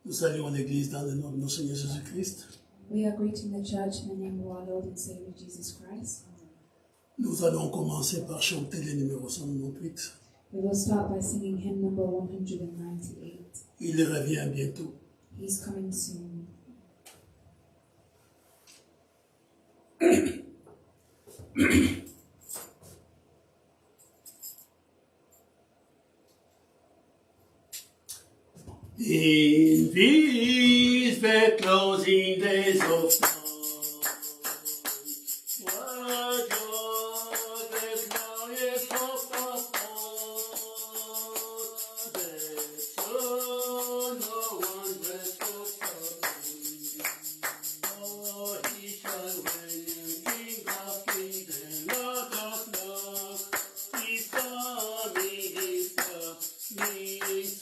Nous saluons l'Église dans le nom de notre Seigneur Jésus-Christ. We are greeting the church in the name of our Lord and Savior Jesus Christ. Nous allons commencer par chanter le numéro 198. We will start by singing hymn number 198. Il revient bientôt. He's coming soon. In peace, we're closing days of time. What joy, the glorious hope of God. There's so no one rest of oh, he shall reign, King of kings and Lord of lords. He's coming, he's coming soon.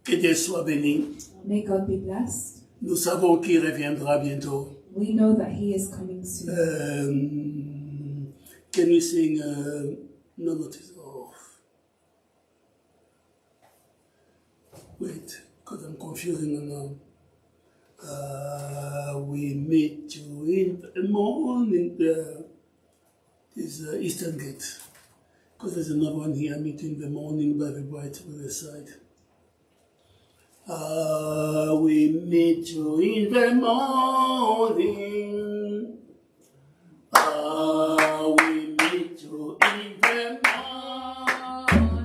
Que Dieu soit béni. May God be blessed. Nous savons qu'il reviendra bientôt. We know that he is coming soon. Can we sing no notice off? Wait, because I'm confusing them now. We meet you in the morning. This Eastern Gate. Because there's another one here, meet in the morning by the bright riverside. We meet you in the morning. We meet you in the morning.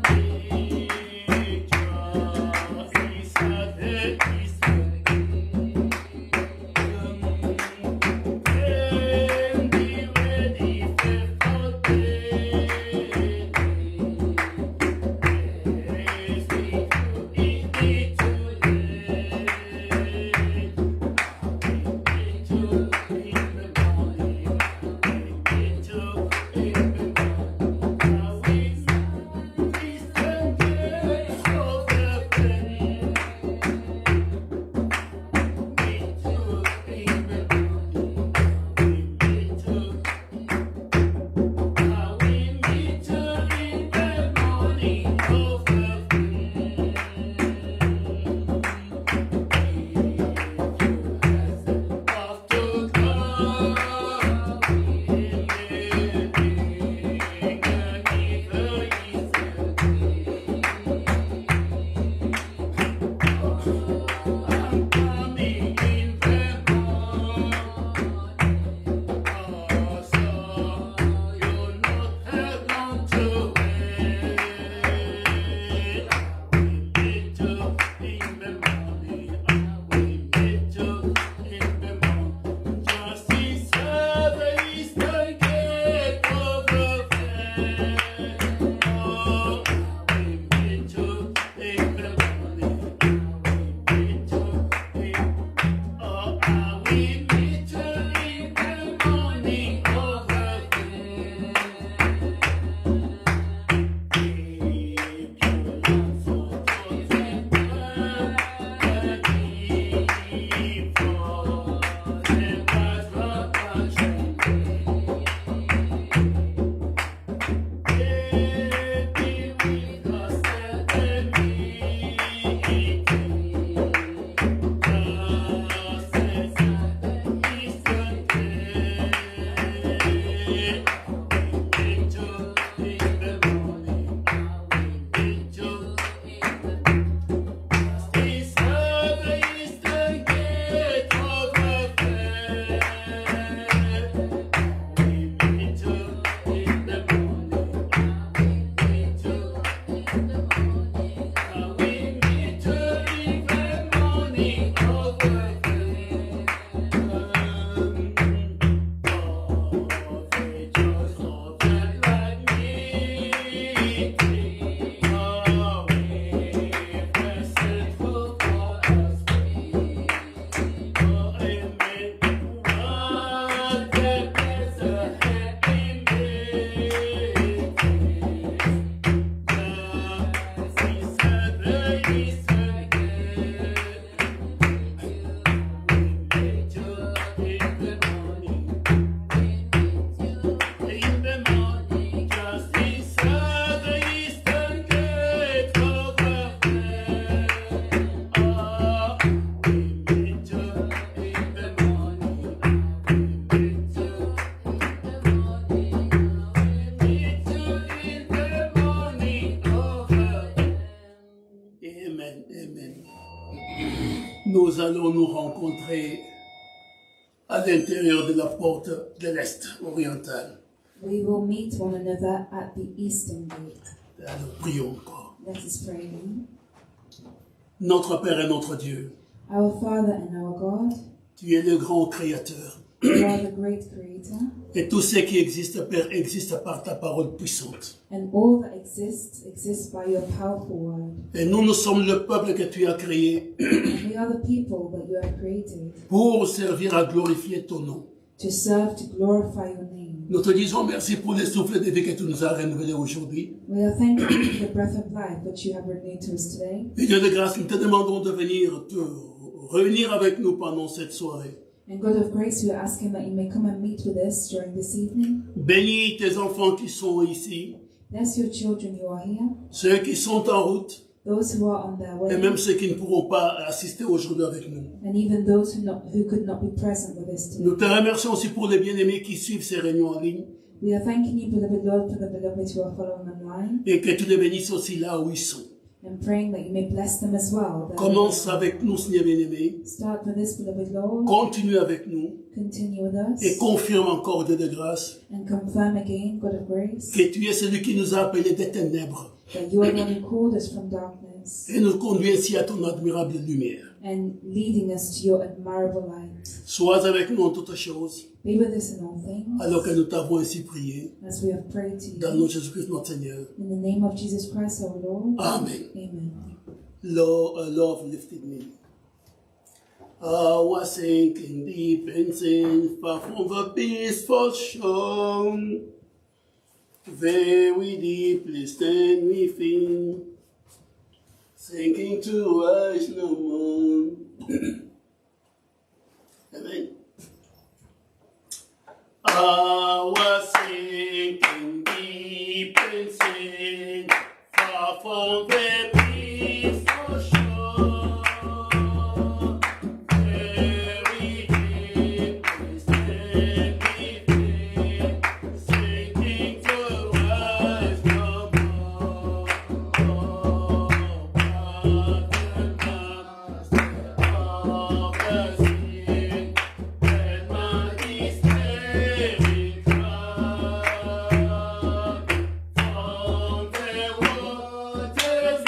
Nous allons nous rencontrer à l'intérieur de la porte de l'Est oriental. We will meet one another at the eastern gate. Alors, prions encore. Let us pray then. Notre Père et notre Dieu, Our Father and our God, tu es le grand Créateur. you are the great Creator, Et tout ce qui existe, Père, existe par ta parole puissante. and all that exists by your powerful word. Et nous sommes le peuple que tu as créé And we are the people that you have created pour servir à glorifier ton nom. to serve, to glorify your name. Nous te disons merci pour le souffle de vie que tu nous as renouvelé aujourd'hui. We are thankful for the breath of life that you have renewed to us today. Et Dieu de grâce, nous te demandons de venir te réunir avec nous pendant cette soirée. And God of grace, we are asking that you may come and meet with us during this evening. Bénis tes enfants qui sont ici, Bless your children who are here, ceux qui sont en route, those who are on their et way, même ceux qui ne pourront pas assister aujourd'hui avec nous. and even those who could not be present with us today. Nous te remercions aussi pour les bien-aimés qui suivent ces réunions en ligne. We are thanking you, beloved Lord, for the beloved who are following online, et que tu les bénisses aussi là où ils sont. and praying that you may bless them as well. Commence avec nous, Seigneur bien-aimé. Start with this, beloved Lord. Continue avec nous Continue with us. et confirme encore, Dieu de grâce, And confirm again, God of grace, que tu es celui qui nous a appelés des ténèbres that you are the one who called us from darkness et nous conduis ainsi à ton admirable lumière. and leading us to your admirable light. Sois avec nous en toutes choses, Be with us in all things, alors que nous t'avons ainsi prié. as we have prayed to Dans le you. nom de Jésus-Christ, notre Seigneur. In the name of Jesus Christ, our Lord. Amen. Amen. Love lifted me. I was sinking deep in sin, far from the peaceful shore. Very deeply stand within, sinking to rise no more. Amen. I was sinking deep in sin, far from the peaceful shore. Very deeply stand within, sinking to rise no more. Oh, pardon us of the sin and my despairing cry. From the waters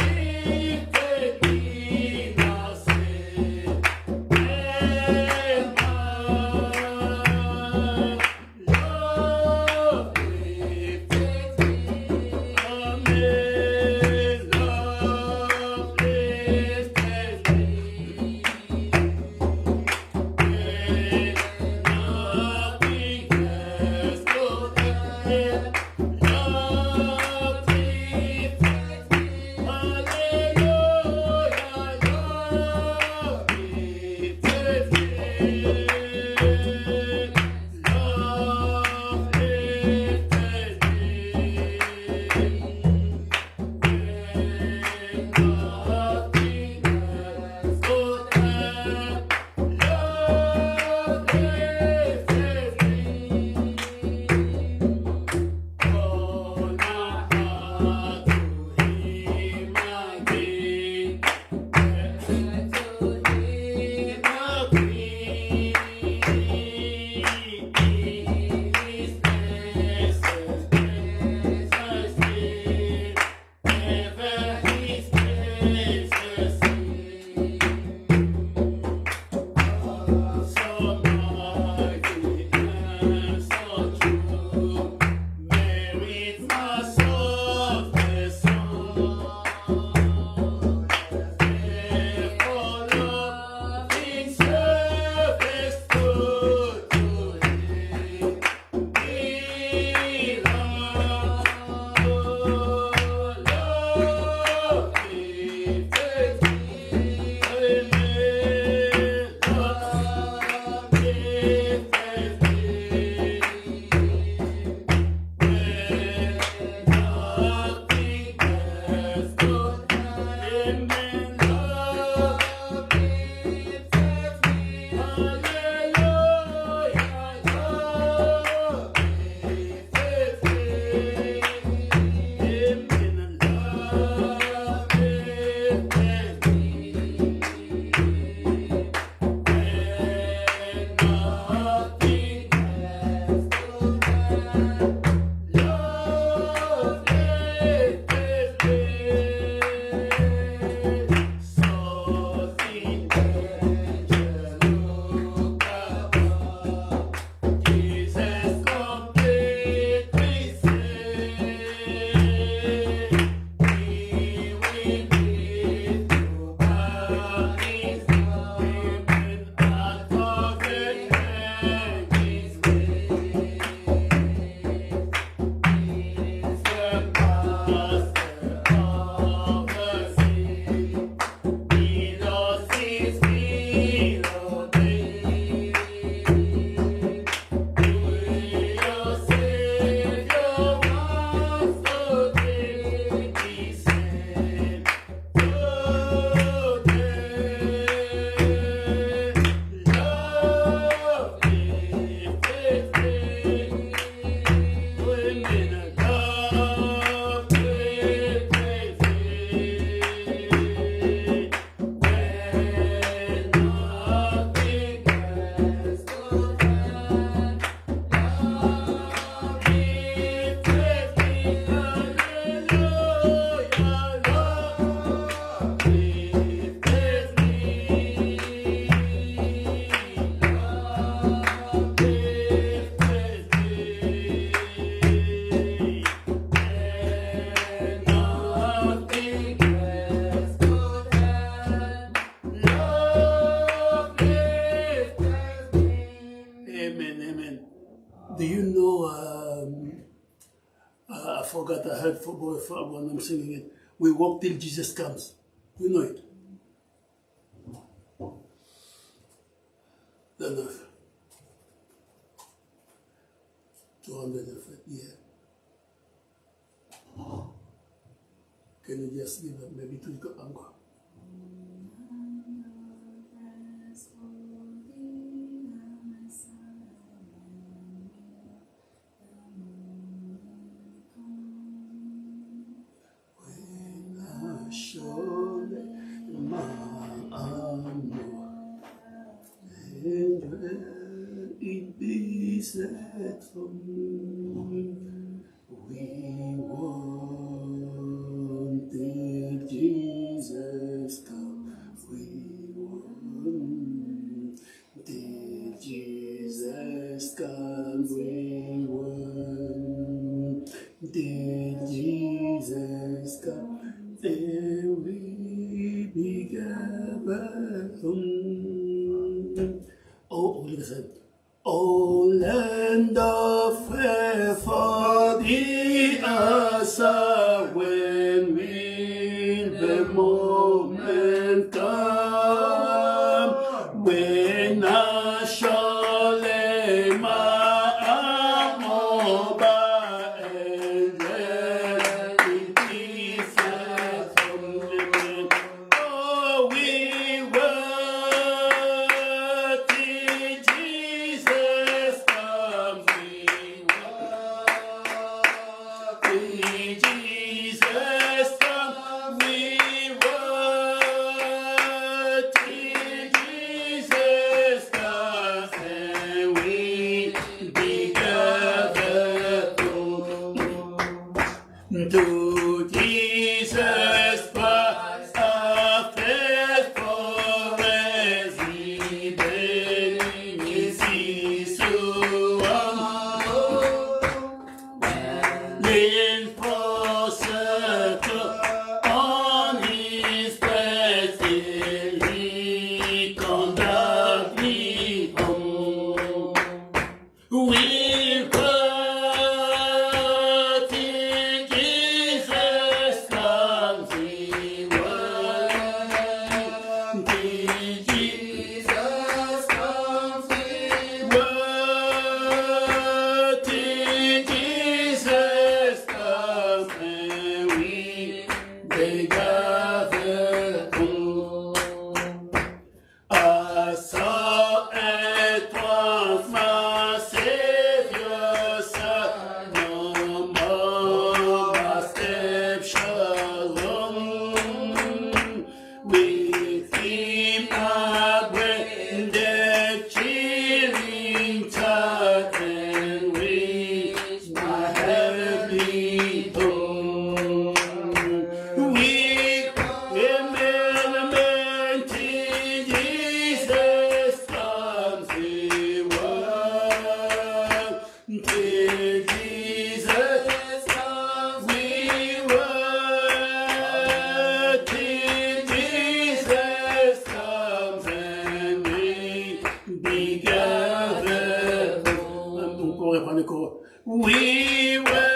forgot I heard when I'm singing it. We walk till Jesus comes. You know it. Don't know. 250, yeah. Can you just give up maybe to the encore? Set from we want till Jesus comes. We want till Jesus comes. We want till Jesus comes. There we be gathered. Oh, listen. O land of fair for the answer when will the moment come when I shall lay my arm over and let it be set from the land. Oh, we were till Jesus comes. We were till Jesus comes. We were till Jesus comes, and we be gathered to Jesus Christ, our faithful resident is laying for circle on his breast till he conduct me home. We'll put till Jesus comes. We were till Jesus comes. We were till Jesus comes, and we they gather home. I saw at once my Savior's son, no more my steps shall run. With him I went the cheering tide and reached my heavenly home. We remember till Jesus comes. We were till Jesus comes. We were till Jesus comes, and we be gathered. We were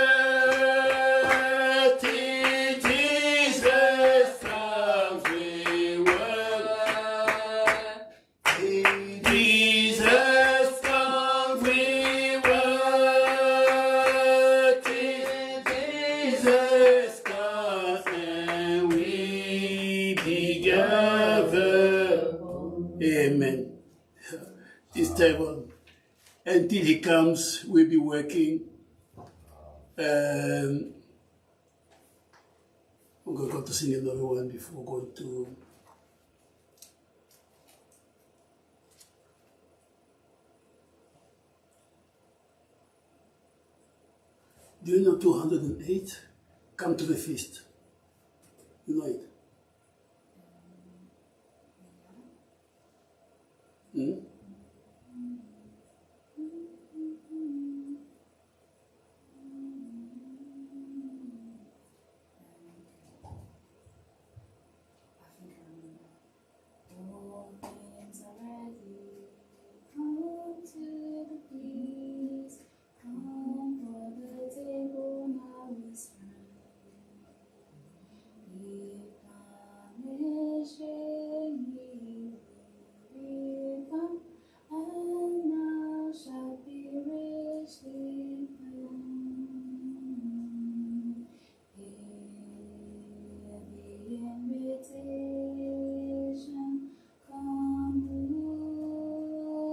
till Jesus comes. We were till Jesus comes. We were till Jesus comes, and we be gathered. Amen. This table, until he comes, we'll be working. I'm going to sing another one before going to. Do you know 208? Come to the feast. You know it? Hmm? All things are ready. Come to the feast. Come for the table now is invitation. Come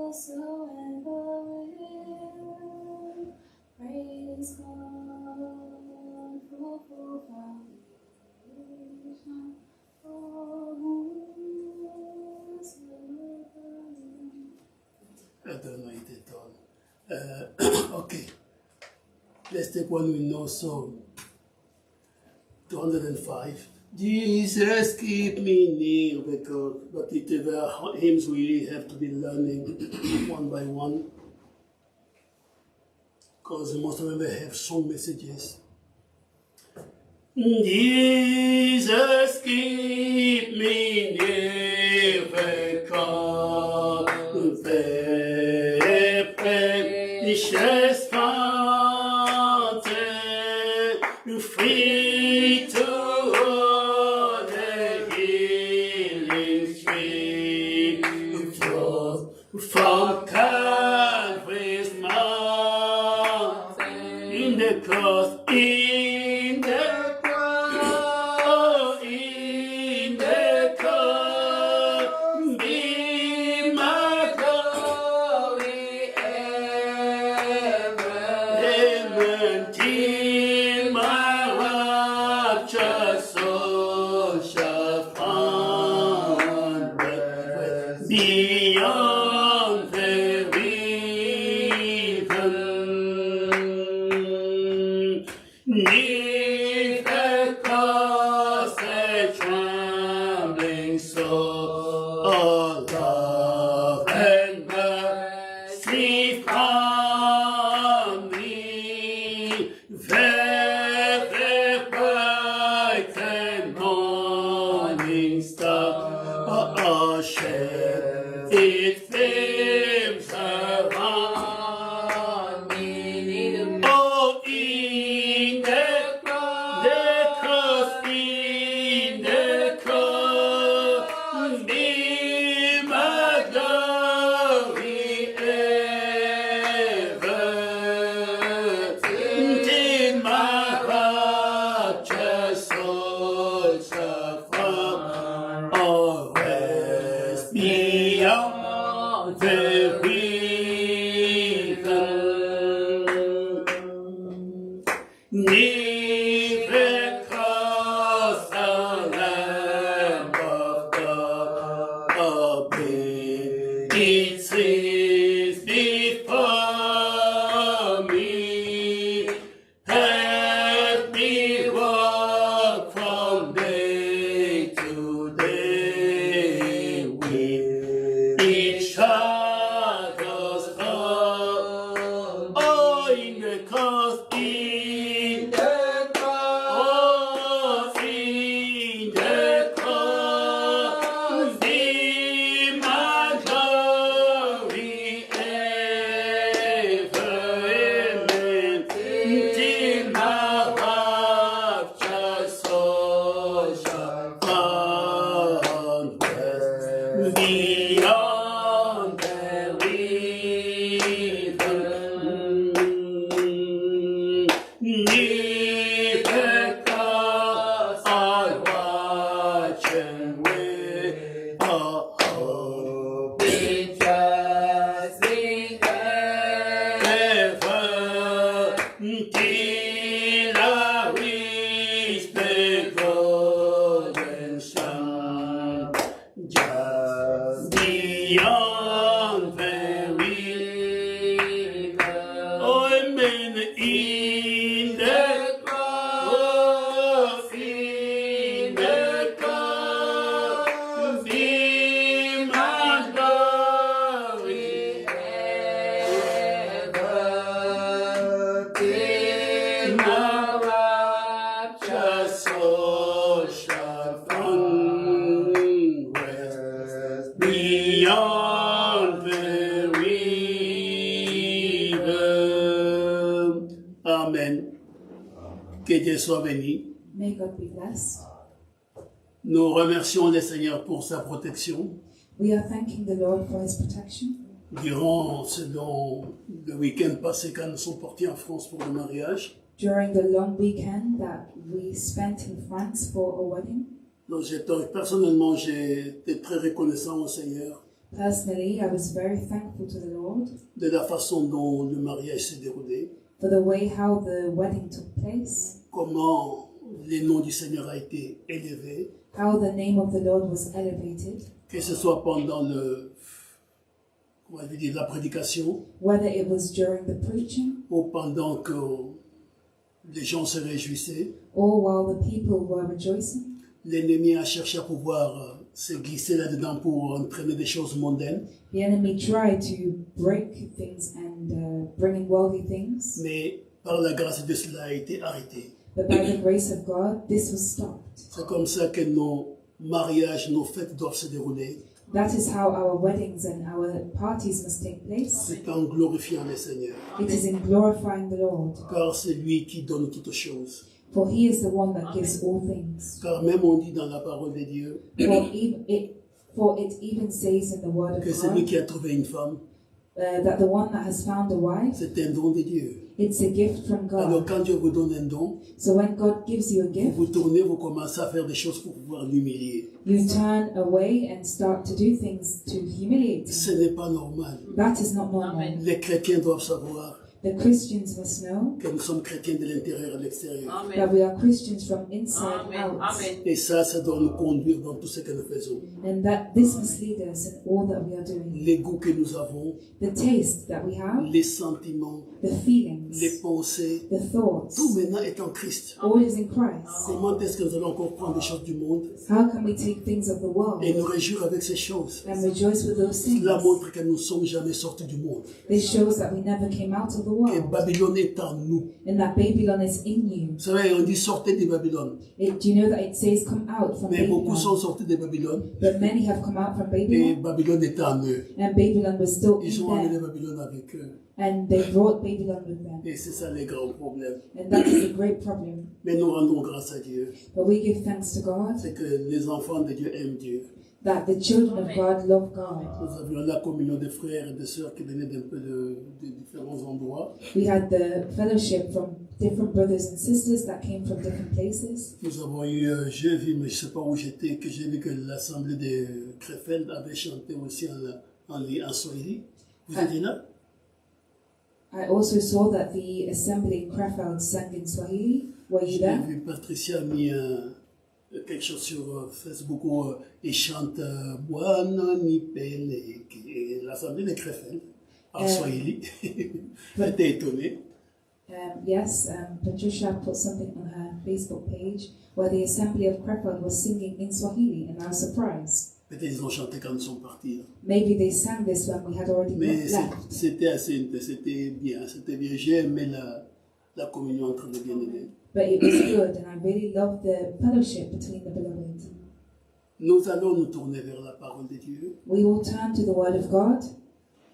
whosoever will. Praise God for full salvation. For whosoever will. I don't know it at all. Okay. Let's take one we know song. 205. Jesus, keep me near, because but it are hymns we have to be learning one by one. Because most of them have song messages. Jesus, keep me near, because precious fountain, free to all the healing stream, flows from Calvary's mountain, in the cross, in the cross, in the cross, be my glory ever. Amen. Till my raptured soul shall find rest beyond the river. Neath the cross, a trembling soul, all love and mercy found me. There the bright and morning star shed its flames around me. Oh, in the cross, in the cross, be my glory ever. Till my raptured soul shall find always beyond the river. Neath the cross, the Lamb of God obeyed. It says before me, help me walk from day to day with each other's love. Oh, in the cross, in the cross, oh, in the cross, be my glory ever. Amen. Till my raptured soul shall find rest beyond the river. Neath the cross, I watch and wait, a hope in trust in ever, till I reach the golden sun, just beyond the river. Oh, amen. In the cross, in the cross, be my glory ever. Till my raptured soul shall find rest beyond the river. Amen. Que Dieu soit béni. May God be blessed. Nous remercions le Seigneur pour sa protection We are thanking the Lord for His protection durant le week-end passé quand nous sommes partis en France pour le mariage. during the long weekend that we spent in France for a wedding. Donc, personnellement, j'étais très reconnaissant au Seigneur Personally, I was very thankful to the Lord de la façon dont le mariage s'est déroulé, for the way how the wedding took place, comment le nom du Seigneur a été élevé, how the name of the Lord was elevated, que ce soit pendant la prédication whether it was during the preaching ou pendant que les gens se réjouissaient. or while the people were rejoicing. L'ennemi a cherché à pouvoir se glisser là-dedans pour entraîner des choses mondaines, The enemy tried to break things and bring in worldly things, mais par la grâce de cela a été arrêté. but by the grace of God, this was stopped. C'est comme ça que nos mariages, nos fêtes doivent se dérouler. That is how our weddings and our parties must take place. C'est en glorifiant le Seigneur, It is in glorifying the Lord, car c'est lui qui donne toutes choses. for He is the one that gives all things. Car même on dit dans la parole de Dieu For it even says in the Word que of celui God qui a trouvé une femme, that the one that has found a wife, c'est un don de Dieu. it's a gift from Alors God. quand Dieu vous donne un don, So when God gives you a vous gift, vous tournez, vous commencez à faire des choses pour pouvoir l'humilier. you turn away and start to do things to humiliate Ce Him. n'est pas normal. That is not normal. Les chrétiens doivent savoir The Christians must know que nous sommes chrétiens de l'intérieur à l'extérieur. that we are Christians from inside out, Et ça doit nous conduire dans tout ce que nous faisons. and that this must lead us in all that we are doing. Les goûts que nous avons, The taste that we have, les sentiments, the les feelings, pensées, the thoughts, tout maintenant est en Christ. all is in Christ. Comment est-ce que nous allons encore prendre des choses du monde How can we take things of the world et nous réjouir avec ces choses? and rejoice with those things? Cela montre que nous ne sommes jamais sortis du monde. This shows that we never came out of the Et world, Babylone est en nous. and that Babylon is in you. Vous savez, on dit sortez de Babylone. Do you know that it says come out from Mais beaucoup sont Babylon? sortis de Babylone But many have come out from et Babylon, Babylone était en eux. and Babylon was still Ils ont in emmené them, Babylone avec eux. and they brought Babylon with them. Et c'est ça les grands problèmes. And that is a great problem. Mais nous rendons grâce à Dieu. But we give thanks to God C'est que les enfants de Dieu aiment Dieu. that the children of God love God. Nous avions la communion de frères et de sœurs qui venaient d'un peu de différents endroits. We had the fellowship from different brothers and sisters that came from different places. Nous avons eu, j'ai vu, mais je ne sais pas où j'étais, que j'ai vu que l'assemblée de Krefeld avait chanté aussi en Swahili. Vous étiez là? I also saw that the assembly in Krefeld sang in Swahili. Were you J'ai there? vu Patricia a mis quelque chose sur Facebook où il chante Bwana Nipeleke. Et l'assemblée de Krefeld en Swahili. J'étais étonné. Yes, Patricia put something on her Facebook page where the assembly of Krefeld was singing in Swahili, and I was surprised. Peut-être ils ont chanté quand ils sont partis. Maybe they sang this when we had already Mais left. c'était bien. J'ai aimé la communion entre les bien-aimés. But it was good, and I really loved the fellowship between the beloved. Nous allons nous tourner vers la parole de Dieu We will turn to the Word of God,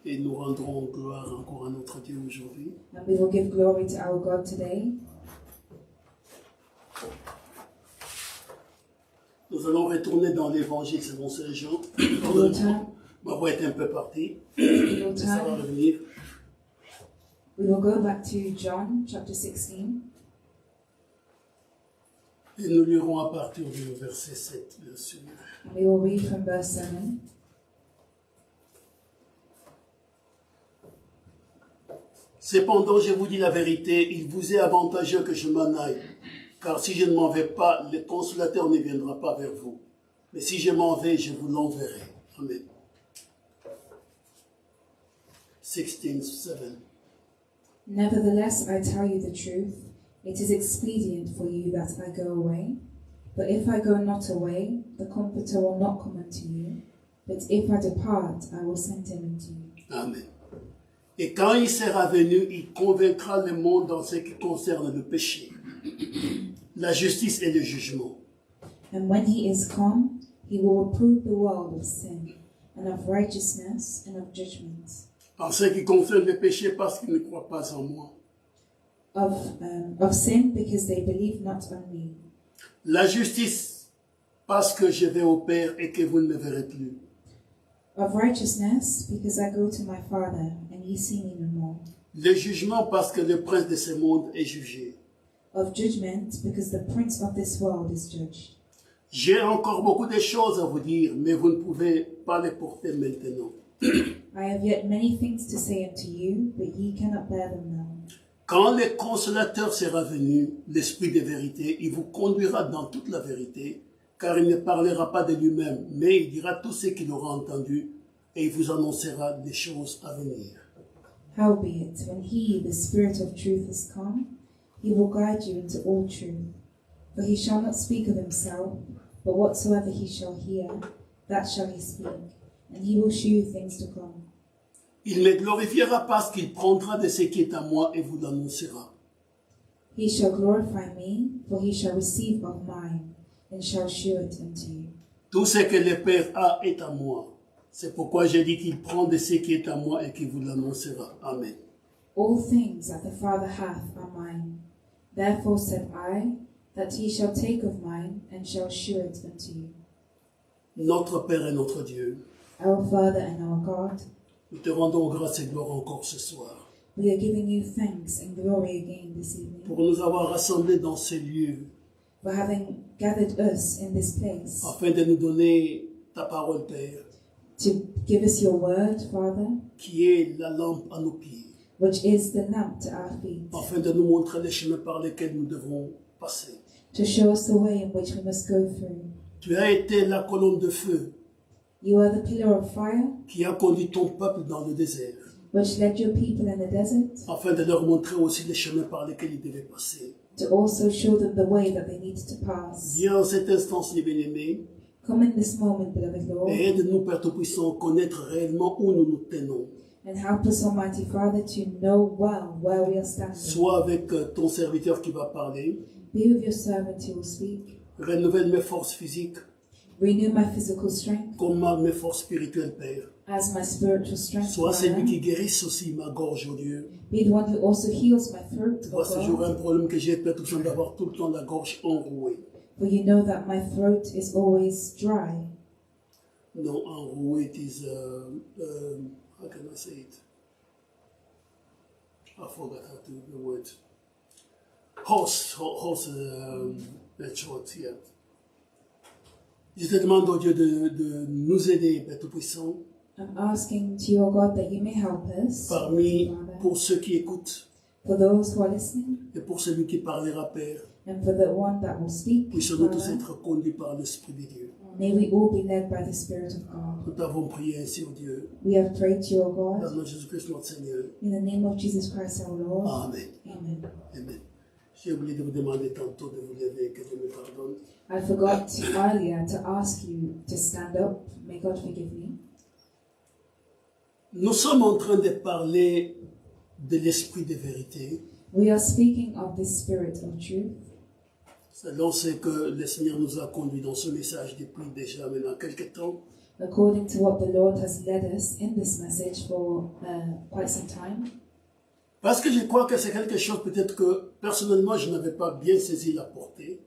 et nous rendrons gloire encore à notre Dieu aujourd'hui. and we will give glory to our God today. Nous allons retourner dans l'évangile selon Saint Jean. Ma voix est un peu partie. Ça va revenir. We will go back to John chapter 16. Et nous lirons à partir du verset 7, bien sûr. And we will read from verse 7. Cependant, je vous dis la vérité, il vous est avantageux que je m'en aille. Car si je ne m'en vais pas, le consolateur ne viendra pas vers vous. Mais si je m'en vais, je vous l'enverrai. Amen. 16:7. Nevertheless, I tell you the truth. It is expedient for you that I go away. But if I go not away, the Comforter will not come unto you. But if I depart, I will send him unto you. Amen. Et quand il sera venu, il convaincra le monde dans ce qui concerne le péché, la justice et le jugement. And when he is come, he will reprove the world of sin, and of righteousness, and of judgment. En ce qui concerne le péché, parce qu'ils ne croient pas en moi. Of sin, because they believe not on me. La justice, parce que je vais au Père et que vous ne me verrez plus. Of righteousness, because I go to my Father, and ye see me no more. Le jugement, parce que le prince de ce monde est jugé. Of judgment, because the prince of this world is judged. J'ai encore beaucoup de choses à vous dire, mais vous ne pouvez pas les porter maintenant. I have yet many things to say unto you, but ye cannot bear them now. Quand le consolateur sera venu, l'Esprit de vérité, il vous conduira dans toute la vérité, car il ne parlera pas de lui-même, mais il dira tout ce qu'il aura entendu, et il vous annoncera des choses à venir. Howbeit, when he, the Spirit of truth, is come, he will guide you into all truth. For he shall not speak of himself, but whatsoever he shall hear, that shall he speak, and he will shew you things to come. Il me glorifiera parce qu'il prendra de ce qui est à moi et vous l'annoncera. He shall glorify me, for he shall receive of mine, and shall shew it unto you. Tout ce que le Père a est à moi. C'est pourquoi j'ai dit qu'il prend de ce qui est à moi et qu'il vous l'annoncera. Amen. All things that the Father hath are mine. Therefore said I, that he shall take of mine, and shall shew it unto you. Notre Père et notre Dieu, Our Father and our God, nous te rendons grâce et gloire encore ce soir we are giving you thanks and glory again this evening pour nous avoir rassemblés dans ces lieux for having gathered us in this place afin de nous donner ta parole, Père, to give us your word, Father, qui est la lampe à nos pieds, which is the lamp to our feet, afin de nous montrer les chemins par lesquels nous devons passer. to show us the way in which we must go through. Tu as été la colonne de feu You are the pillar of fire, qui a conduit ton peuple dans le désert, which led your people in the desert, afin de leur montrer aussi les chemins par lesquels ils devaient passer. to also show them the way that they needed to pass. Viens en cette instance, les bien-aimés, Come in this moment, beloved Lord, et aide-nous, Père Tout-Puissant, à connaître réellement où nous nous tenons, and help us, Almighty Father, to know well where we are standing. soit avec ton serviteur qui va parler, Be with your servant who will speak. renouvelle mes forces physiques Renew my physical strength comme mes forces spirituelles, Père. as my spiritual strength. Sois Father. celui qui guérisse aussi ma gorge, oh Dieu. Be the one who also heals my throat, Tu O vois, c'est toujours God. un problème que j'ai, Père Tout-Puissant, d'avoir tout le temps la gorge enrouée. For you know that my throat is always dry. No, enrouée, it is, how can I say it? I forgot how to the word. Horse, that's short, yeah. Je te demande, oh Dieu, de nous aider, Père Tout-Puissant, I'm asking to you, O God, that you may help us, parmi, Father, pour ceux qui écoutent, for those who are listening, et pour celui qui parlera, Père, and for the one that will speak. puissions-nous tous Father. être conduits par l'Esprit de Dieu. May we all be led by the Spirit of God. Nous t'avons prié ainsi, oh Dieu, We have prayed to you, O dans le God, nom de Jésus-Christ, notre Seigneur. in the name of Jesus Christ our Lord. Amen. Amen. Amen. J'ai oublié de vous demander tantôt de vous lever, que Dieu me pardonne. I forgot earlier to ask you to stand up. May God forgive me. Nous sommes en train de parler de l'esprit de vérité, We are speaking of the Spirit of truth, selon ce que le Seigneur nous a conduit dans ce message depuis déjà maintenant quelques temps. according to what the Lord has led us in this message for quite some time. Parce que je crois que c'est quelque chose peut-être que personnellement je n'avais pas bien saisi la portée.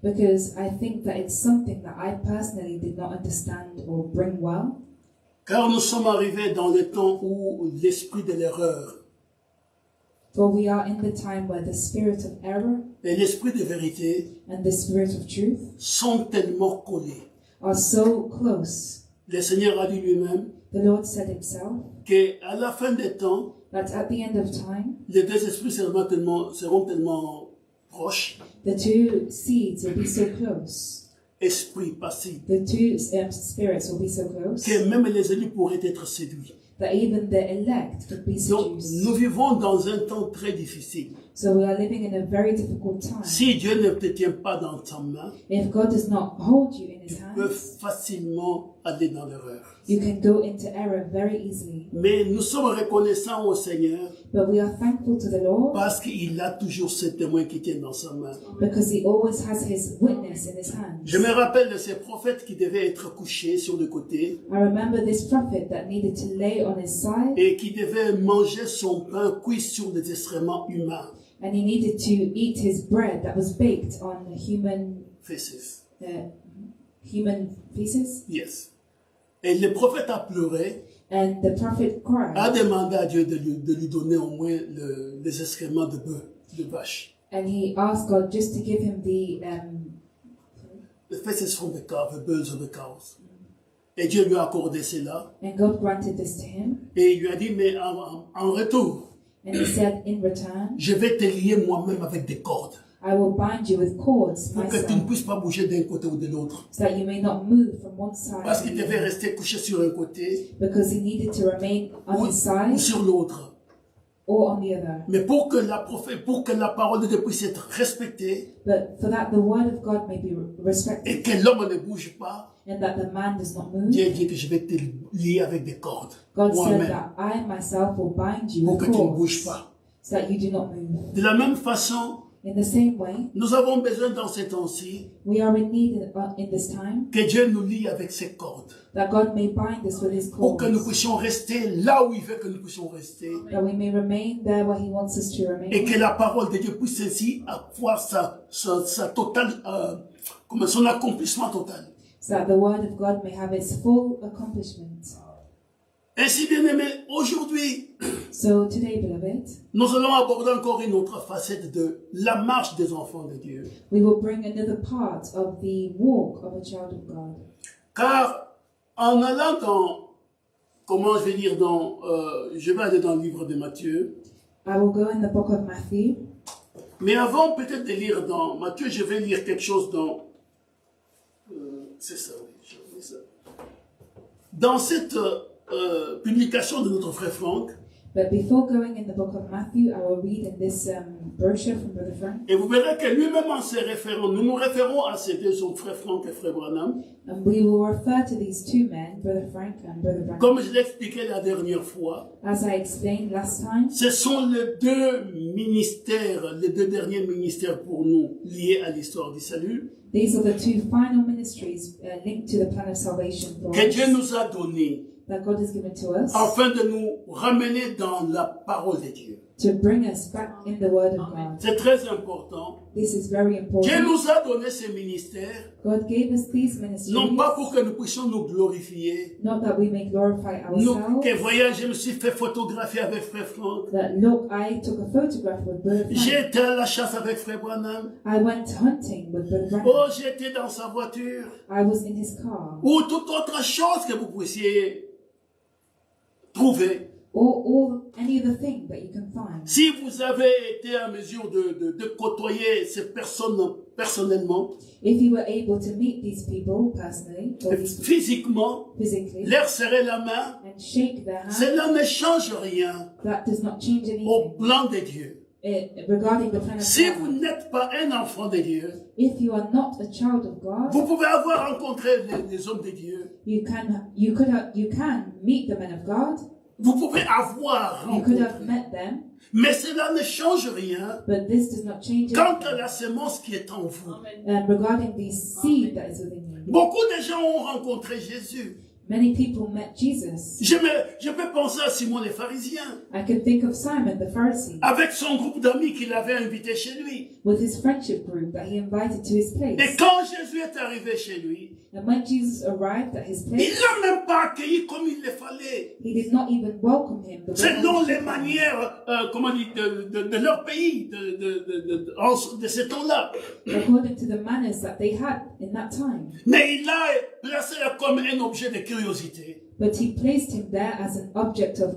Because I think that it's something that I personally did not understand or bring well. Car nous sommes arrivés dans le temps où l'esprit de l'erreur For we are in the time where the spirit of error et l'esprit de vérité and the spirit of truth sont tellement collés. are so close. Le Seigneur a dit lui-même The Lord said himself qu'à la fin des temps, that at the end of time, les deux esprits seront tellement proches, the two seeds will be so close. esprit passif, The two spirits will be so close que même les élus pourraient être séduits. that even the elect could be Donc, seduced. nous vivons dans un temps très difficile. So we are living in a very difficult time. Si Dieu ne te tient pas dans ta main, If God does not hold you in tu his peux hands, facilement aller dans l'erreur. you can go into error very easily. Mais nous sommes reconnaissants au Seigneur But we are thankful to the Lord parce qu'il a toujours ce témoin qui tient dans sa main. because he always has his witness in his hands. Je me rappelle de ces prophètes qui devaient être couchés sur le côté I remember this prophet that needed to lay on his side et qui devait manger son pain cuit sur des excréments humains. and he needed to eat his bread that was baked on human Faces. human feces. Yes. Et le prophète a pleuré, And the prophet a cried demandé à Dieu de lui donner au moins les excréments de bœuf, de vache. and he asked God just to give him the faces from the cow, the birds of the cows. Et Dieu lui a accordé cela. And God granted this to him. Et il lui a dit, mais en retour, And he said, in return, je vais te lier moi-même avec des cordes. I will bind you with cords Pour que tu ne myself, puisses pas bouger d'un côté ou de l'autre. so that you may not move from one side Parce to qu'il the devait other, rester couché sur un côté because he needed to remain on ou his side sur l'autre. or on the other. Mais pour que la parole de Dieu puisse être respectée But for that the word of God may be respected, et que l'homme ne bouge pas, and that the man does not move, Dieu dit que je vais te lier avec des cordes. God said Moi-même. that I myself will bind you Pour with que tu ne bouges cords, pas. so that you do not move. De la même façon, In the same way, nous avons besoin dans ces temps-ci we are in need in this time que Dieu nous lie avec ses cordes. that God may bind us with his Pour que nous cords, puissions rester là où il veut que nous puissions rester. that we may remain there where he wants us to Et remain, que la parole de Dieu puisse ainsi avoir sa totale, son accomplissement total. so that the word of God may have its full accomplishment. Ainsi, bien aimé, aujourd'hui, So today, beloved, nous allons aborder encore une autre facette de la marche des enfants de Dieu. we will bring another part of the walk of a child of God. Car en allant dans, comment je vais dire, je vais aller dans le livre de Matthieu. I will go in the book of Matthew, Mais avant peut-être de lire dans Matthieu, je vais lire quelque chose dans... c'est ça, oui, je lis ça. Dans cette publication de notre frère Franck, but before going in the book of Matthew, I will read in this brochure from Brother Frank, et vous verrez que lui-même en se référant, nous nous référons à ces deux hommes, frère Franck et frère Branham, and we will refer to these two men, Brother Frank and Brother Branham. comme je l'ai expliqué la dernière fois. As I explained last time, Ce sont les deux ministères, les deux derniers ministères pour nous liés à l'histoire du salut, these are the two final ministries linked to the plan of salvation for que Dieu us, nous a donnés that God has given to us, afin de nous ramener dans la parole de Dieu. to bring us back in the Word of God. C'est très important. This is very Dieu important. nous a donné ces ministères, God gave us these non ministries, pas pour que nous puissions nous glorifier. not that we may glorify Nous, ourselves, que voyez, je me suis fait photographier avec frère Franck. that look, I took a photograph with Brother J'ai Frank. été à la chasse avec frère Branham. I went hunting with Brother Branham. Oh, j'étais dans sa voiture. I was in his car. Ou toute autre chose que vous puissiez trouver. Or any other thing that you can find. Si vous avez été en mesure de côtoyer ces personnes personnellement, If you were able to meet these people personally, or these people physiquement, physically, leur serrer la main, and shake their hand, cela ne change rien that does not change au anything plan de Dieu. Regarding the plan of Si vous God. n'êtes pas un enfant de Dieu, If you are not a child of God, vous pouvez avoir rencontré les hommes de Dieu. you can meet the men of God. Vous pouvez avoir You could rencontré. have met them, Mais cela ne change rien but this does not change quant à anything. la semence qui est en vous. Regarding the seed that is within you. Beaucoup de gens ont rencontré Jésus. Many people met Jesus. Je peux penser à Simon le pharisien, I could think of Simon the Pharisee avec son groupe d'amis qu'il avait invité chez lui. with his friendship group that he invited to his Et place. quand Jésus est arrivé chez lui, And when Jesus arrived at his il place, l'a même pas accueilli comme il le fallait, he did not even welcome him the way selon he les should. manières, comment dire, de leur pays, de ce temps-là. According to the manners that they had in that time. Mais il l'a placé comme un objet de curiosité But he placed him there as an object of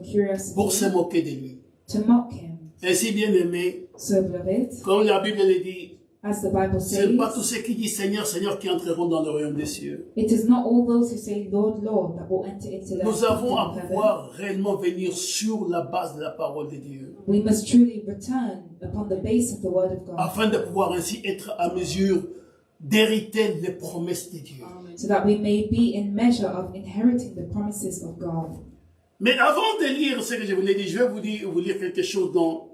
pour se curiosity moquer de lui. to mock him. Ainsi, bien aimé, So, beloved, comme la Bible le dit, as the Bible ce n'est pas tous says, ceux qui disent Seigneur, Seigneur qui entreront dans le royaume des cieux. it is not all those who say, Lord, Lord, that will enter into the Nous avons kingdom à of heaven. pouvoir réellement venir sur la base de la parole de Dieu, We must truly return upon the base of the Word of God, afin de pouvoir ainsi être à mesure d'hériter les promesses de Dieu. so that we may be in measure of inheriting the promises of God. Mais avant de lire ce que je vous ai dit, je vais vous lire quelque chose dont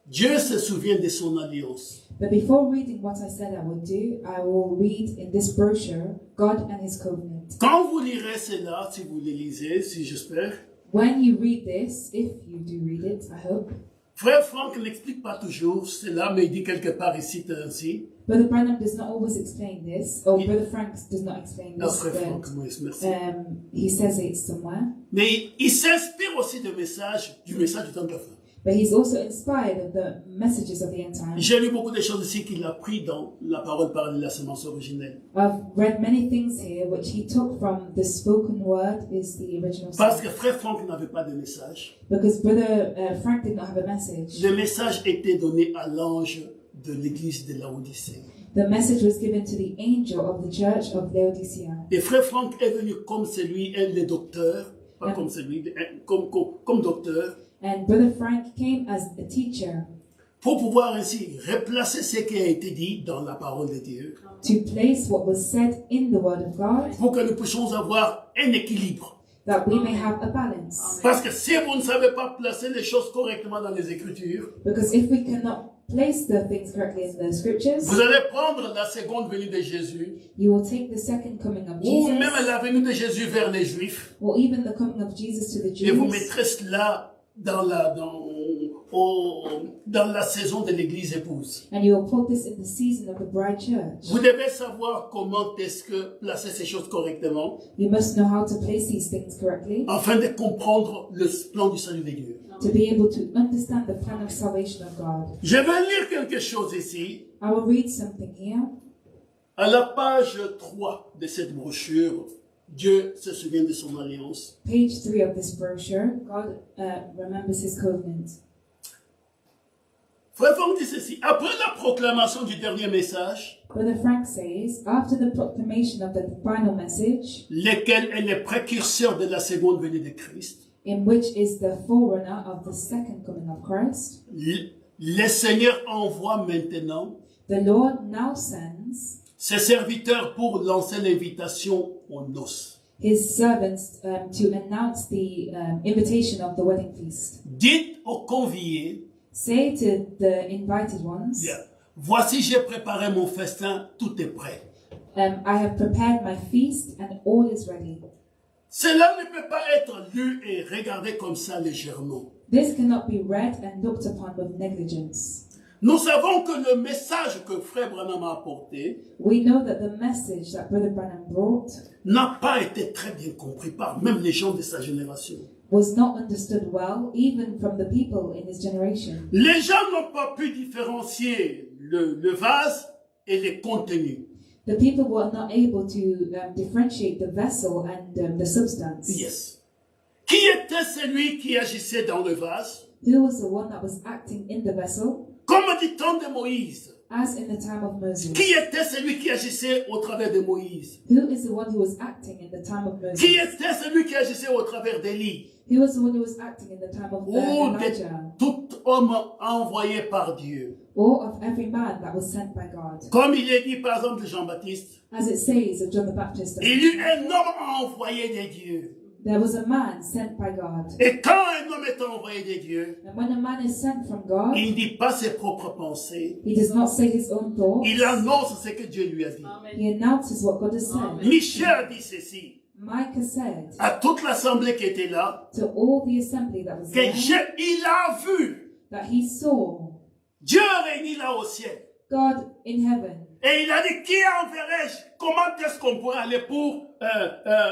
Dieu se souvient de son alliance. But before reading what I said I would do, I will read in this brochure God and His covenant. Quand vous lirez cela, si vous le lisez, si j'espère, When you read this, if you do read it, I hope, Frère Franck n'explique pas toujours cela, mais il dit quelque part ici ainsi. Brother Branham does not always explain this, or Brother Frank does not explain Ah, this, Frère Franck, but oui, merci. he says it somewhere. Mais il s'inspire aussi du message du temps de la fin. but he's also inspired of the messages of the end time. J'ai lu beaucoup de choses ici qu'il a pris dans la parole parlée de la semence originelle. I've read many things here which he took from the spoken word is the original Parce psalm. que frère Franck n'avait pas de message. Because Brother Frank did not have a message. Le message était donné à l'ange de l'église de Laodicée. The message was given to the angel of the church of Laodicea. Et frère Franck est venu comme celui, un des docteurs, pas Yeah. comme celui, comme docteur, And Brother Frank came as a teacher pour pouvoir ainsi replacer ce qui a été dit dans la parole de Dieu, to place what was said in the word of God, pour que nous puissions avoir un équilibre. that we may have a balance. Parce que si vous ne savez pas placer les choses correctement dans les Écritures, Because if we cannot place the things correctly in the scriptures, vous allez prendre la seconde venue de Jésus, you will take the second coming of ou même Jesus, la venue de Jésus vers les Juifs, or even the coming of Jesus to the et vous Jews, mettrez cela dans la saison de l'Église épouse. and you will put this in the season of the bride church. Vous devez savoir comment est-ce que placer ces choses correctement, You must know how to place these things correctly afin de comprendre le plan du salut de Dieu. to be able to understand the plan of salvation of God. Je vais lire quelque chose ici, I will read something here. à la page 3 de cette brochure. Dieu se souvient de son alliance. Page 3 of this brochure, God remembers his covenant. Frère Franck dit ceci, après la proclamation du dernier message, Brother Frank says, after the proclamation of the final message, lequel est le précurseur de la seconde venue de Christ, in which is the forerunner of the second coming of Christ, le Seigneur envoie maintenant the Lord now sends ses serviteurs pour lancer l'invitation aux noces. his servants to announce the invitation of the wedding feast. Dites aux conviés, Say to the invited ones, bien, voici j'ai préparé mon festin, tout est prêt. I have prepared my feast and all is ready. Cela ne peut pas être lu et regardé comme ça légèrement. This cannot be read and looked upon with negligence. Nous savons que le message que Frère Branham a apporté We know that the message that Brother Branham brought n'a pas été très bien compris par même les gens de sa génération. was not understood well, even from the people in his generation. Les gens n'ont pas pu différencier le vase et les contenus. The people were not able to differentiate the vessel and the substance. Yes. Qui était celui qui agissait dans le vase? Who was the one that was acting in the vessel? Comme du temps de Moïse. As in the time of Moses. Qui était celui qui agissait au travers de Moïse? Who is the one who was acting in the time of Moses? Qui était celui qui agissait au travers d'Élie? Who was the one who was acting in the time of Ou de Elijah? tout homme envoyé par Dieu. Or of every man that was sent by God? Comme il est dit par exemple de Jean-Baptiste. As it says of John the Baptist, Il y eut un homme envoyé de Dieu. there was a man sent by God. Et quand un homme est envoyé de Dieu, And when a man is sent from God, il ne dit pas ses propres pensées. he does not say his own thoughts. Il annonce ce que Dieu lui a dit. He announces what God has said. Michel a dit ceci Micah said à toute l'assemblée qui était là, to all the assembly that was que there il a vu that he saw Dieu réuni là au ciel. God in heaven. Et il a dit, qui enverrai-je? Comment est-ce qu'on pourrait aller pour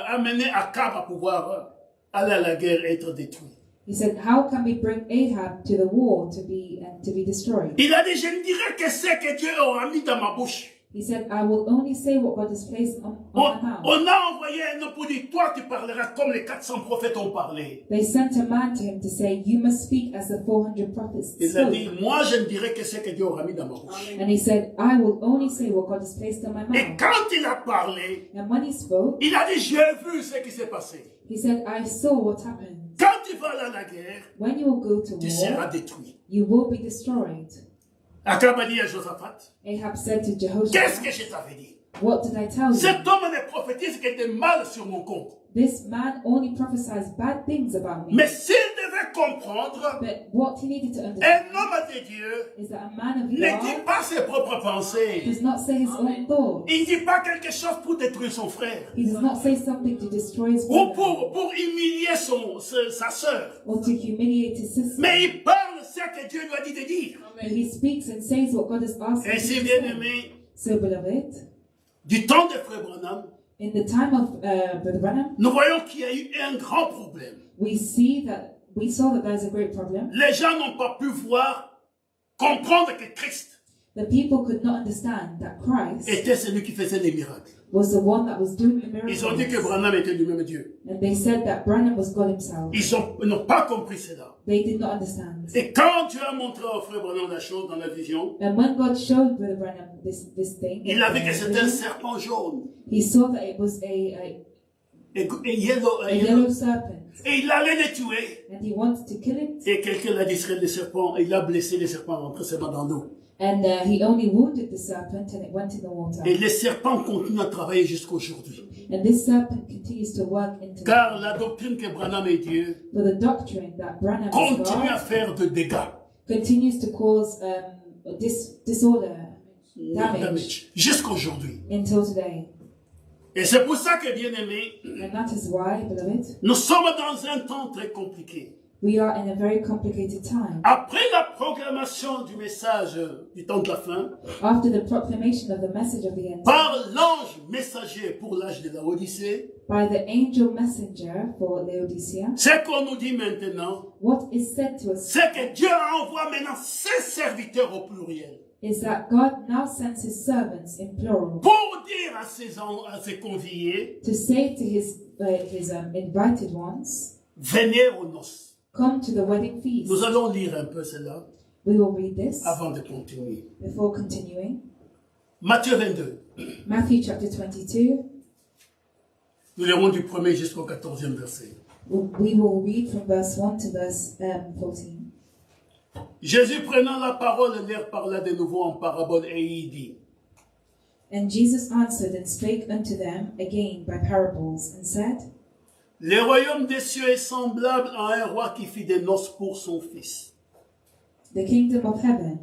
amener Akab à pouvoir aller à la guerre et être détruit? He said, how can we bring Ahab to the war to be destroyed? Il a dit, je ne dirai que ce que Dieu aura mis dans ma bouche. He said, I will only say what God has placed on my mouth. On a envoyé un homme pour dire, toi tu parleras comme les 400 prophètes ont parlé. They sent a man to him to say, you must speak as the 400 prophets Il a dit, spoke. moi je ne dirai que ce que Dieu aura mis dans ma bouche. And he said, I will only say what God has placed on my Et mouth. quand il a parlé, And when he spoke, il a dit, j'ai vu ce qui s'est passé. he said, I saw what happened. Quand tu vas aller à la guerre, When you will go to tu seras war, détruit. you will be destroyed. Akab a dit à Josaphat, Ahab said to qu'est-ce Jehoshaphat, que je t'avais dit? what did I tell you? Cet homme ne prophétise que des mal sur mon compte. This man only prophesies bad things about me. Mais s'il devait comprendre, But what he needed to un understand homme de Dieu is that a man of ne dit God pas ses propres pensées. does not say his own thoughts. Il ne dit pas quelque chose pour détruire son frère. He does not say something to destroy his Ou brother pour humilier sa sœur. or to humiliate his sister. Mais il parle ce que Dieu lui a dit de dire. But he speaks and says what God has asked him Ainsi, to bien say. aimé, So, beloved, du temps de Frère Branham, in the time of Brother Branham, nous voyons qu'il y a eu un grand problème. we see that we saw that there's a great problem. Les gens n'ont pas pu voir, comprendre que Christ The people could not understand that Christ était celui qui faisait les miracles. was the one that was doing the Ils ont dit que miracles. Branham était lui-même Dieu. And they said that Branham was God himself. Ils n'ont pas compris cela. They did not understand. Et quand Dieu a montré au frère Branham la chose dans la vision, And when God showed Brother Branham this thing, il a vu que c'était un serpent jaune. he saw that it was a yellow. serpent. Et il allait les tuer. And he wanted to kill it. Et quelqu'un l'a distrait le serpent. Et il a blessé le serpent en rentrant ses mains dans l'eau. And he only wounded the serpent and it went in the water. Et les serpents continuent à travailler jusqu'aujourd'hui. And this serpent continues to work into Car la doctrine que Branham est Dieu for the doctrine that Branham is continue à God faire de dégâts. continues to cause disorder, damage Jusqu'aujourd'hui. until today. Et c'est pour ça que, bien aimé, And that is why, beloved, nous sommes dans un temps très compliqué. we are in a very complicated time. Après la proclamation du message du temps de la fin, After the proclamation of the message of the end, par l'ange messager pour l'âge de la Odyssée, by the angel messenger for Laodicea, ce qu'on nous dit maintenant, what is said to us c'est que Dieu envoie maintenant ses serviteurs au pluriel is that God now sends his servants in plural pour dire à ses conviés, to say to his invited ones, venez aux noces. come to the wedding feast. Nous allons lire un peu cela We will read this avant de continuer. before continuing. Matthieu 22. Matthew chapter 22. Nous lirons du 1er jusqu'au 14e verset. We will read from verse 1 to verse 14. Jésus prenant la parole leur parla de nouveau en parabole et il dit, And Jesus answered and spake unto them again by parables, and said, le royaume des cieux est semblable à un roi qui fit des noces pour son fils. The kingdom of heaven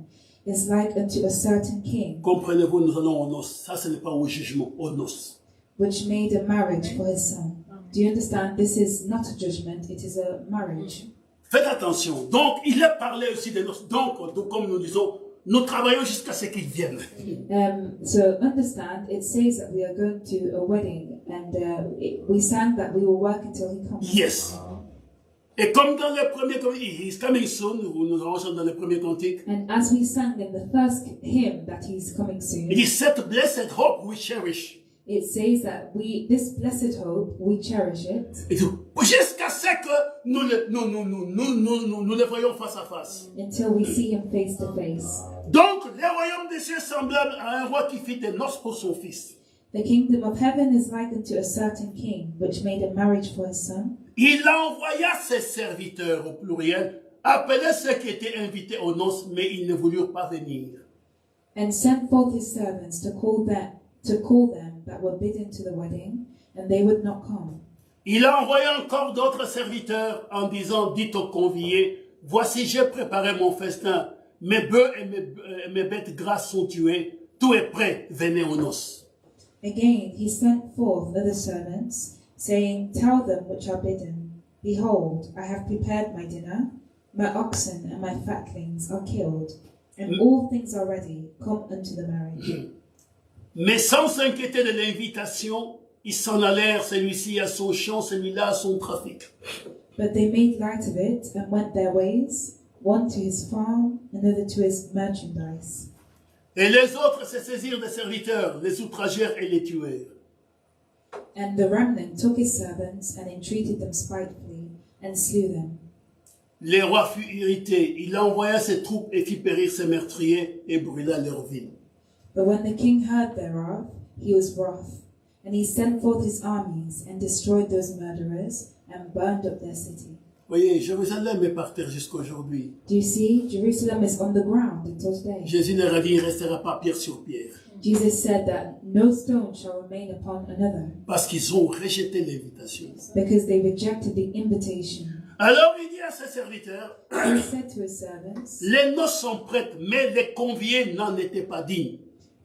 is like unto a certain king, Comprenez-vous, nous allons aux noces. Ça, ce n'est pas au jugement, aux noces. which made a marriage for his son. Do you understand? This is not a judgment, it is a marriage. Faites attention. Donc, il a parlé aussi des noces. Donc, comme nous disons, nous travaillons jusqu'à ce qu'ils viennent. So understand, it says that we are going to a wedding, and we sang that we will work until he comes. Yes. Et comme dans le premier cantique, he's coming soon, nous allons dans le premier cantique, And as we sang in the first hymn that he's coming soon, il dit, cette blessed hope we cherish. it says that this blessed hope, we cherish it Et tout. Jusqu'à ce que nous le voyons face à face. until we see him face to face. Donc, le royaume des cieux est semblable à un roi qui fit des noces pour son fils. The kingdom of heaven is like unto a certain king, which made a marriage for his son. Il envoya ses serviteurs au pluriel, appelait ceux qui étaient invités aux noces, mais ils ne voulurent pas venir. And sent forth his servants to call them that were bidden to the wedding, and they would not come. Il a envoyé encore d'autres serviteurs en disant, dites aux conviés, voici j'ai préparé mon festin, mes bœufs et mes bêtes grasses sont tués, tout est prêt, venez aux noces. Again he sent forth other servants, saying, tell them which are bidden, behold, I have prepared my dinner, my oxen and my fatlings are killed, and all things are ready, come unto the marriage. Mais sans s'inquiéter de l'invitation, ils s'en allèrent, celui-ci à son champ, celui-là à son trafic. But they made light of it, and went their ways, one to his farm, another to his merchandise. Et les autres se saisirent des serviteurs, les outragèrent et les tuèrent. And the remnant took his servants, and entreated them spitefully, and slew them. Le roi fut irrité, il envoya ses troupes et fit périr ses meurtriers et brûla leur ville. But when the king heard thereof, he was wroth, and he sent forth his armies, and destroyed those murderers, and burned up their city. Voyez, Jérusalem est par terre jusqu'aujourd'hui. Do you see? Jerusalem is on the ground until today. Jésus leur a dit, il ne restera pas pierre sur pierre. Jesus said that no stone shall remain upon another, Parce qu'ils ont rejeté l'invitation. because they rejected the invitation. Alors il dit à ses serviteurs, He said to his servants, les noces sont prêtes, mais les conviés n'en étaient pas dignes.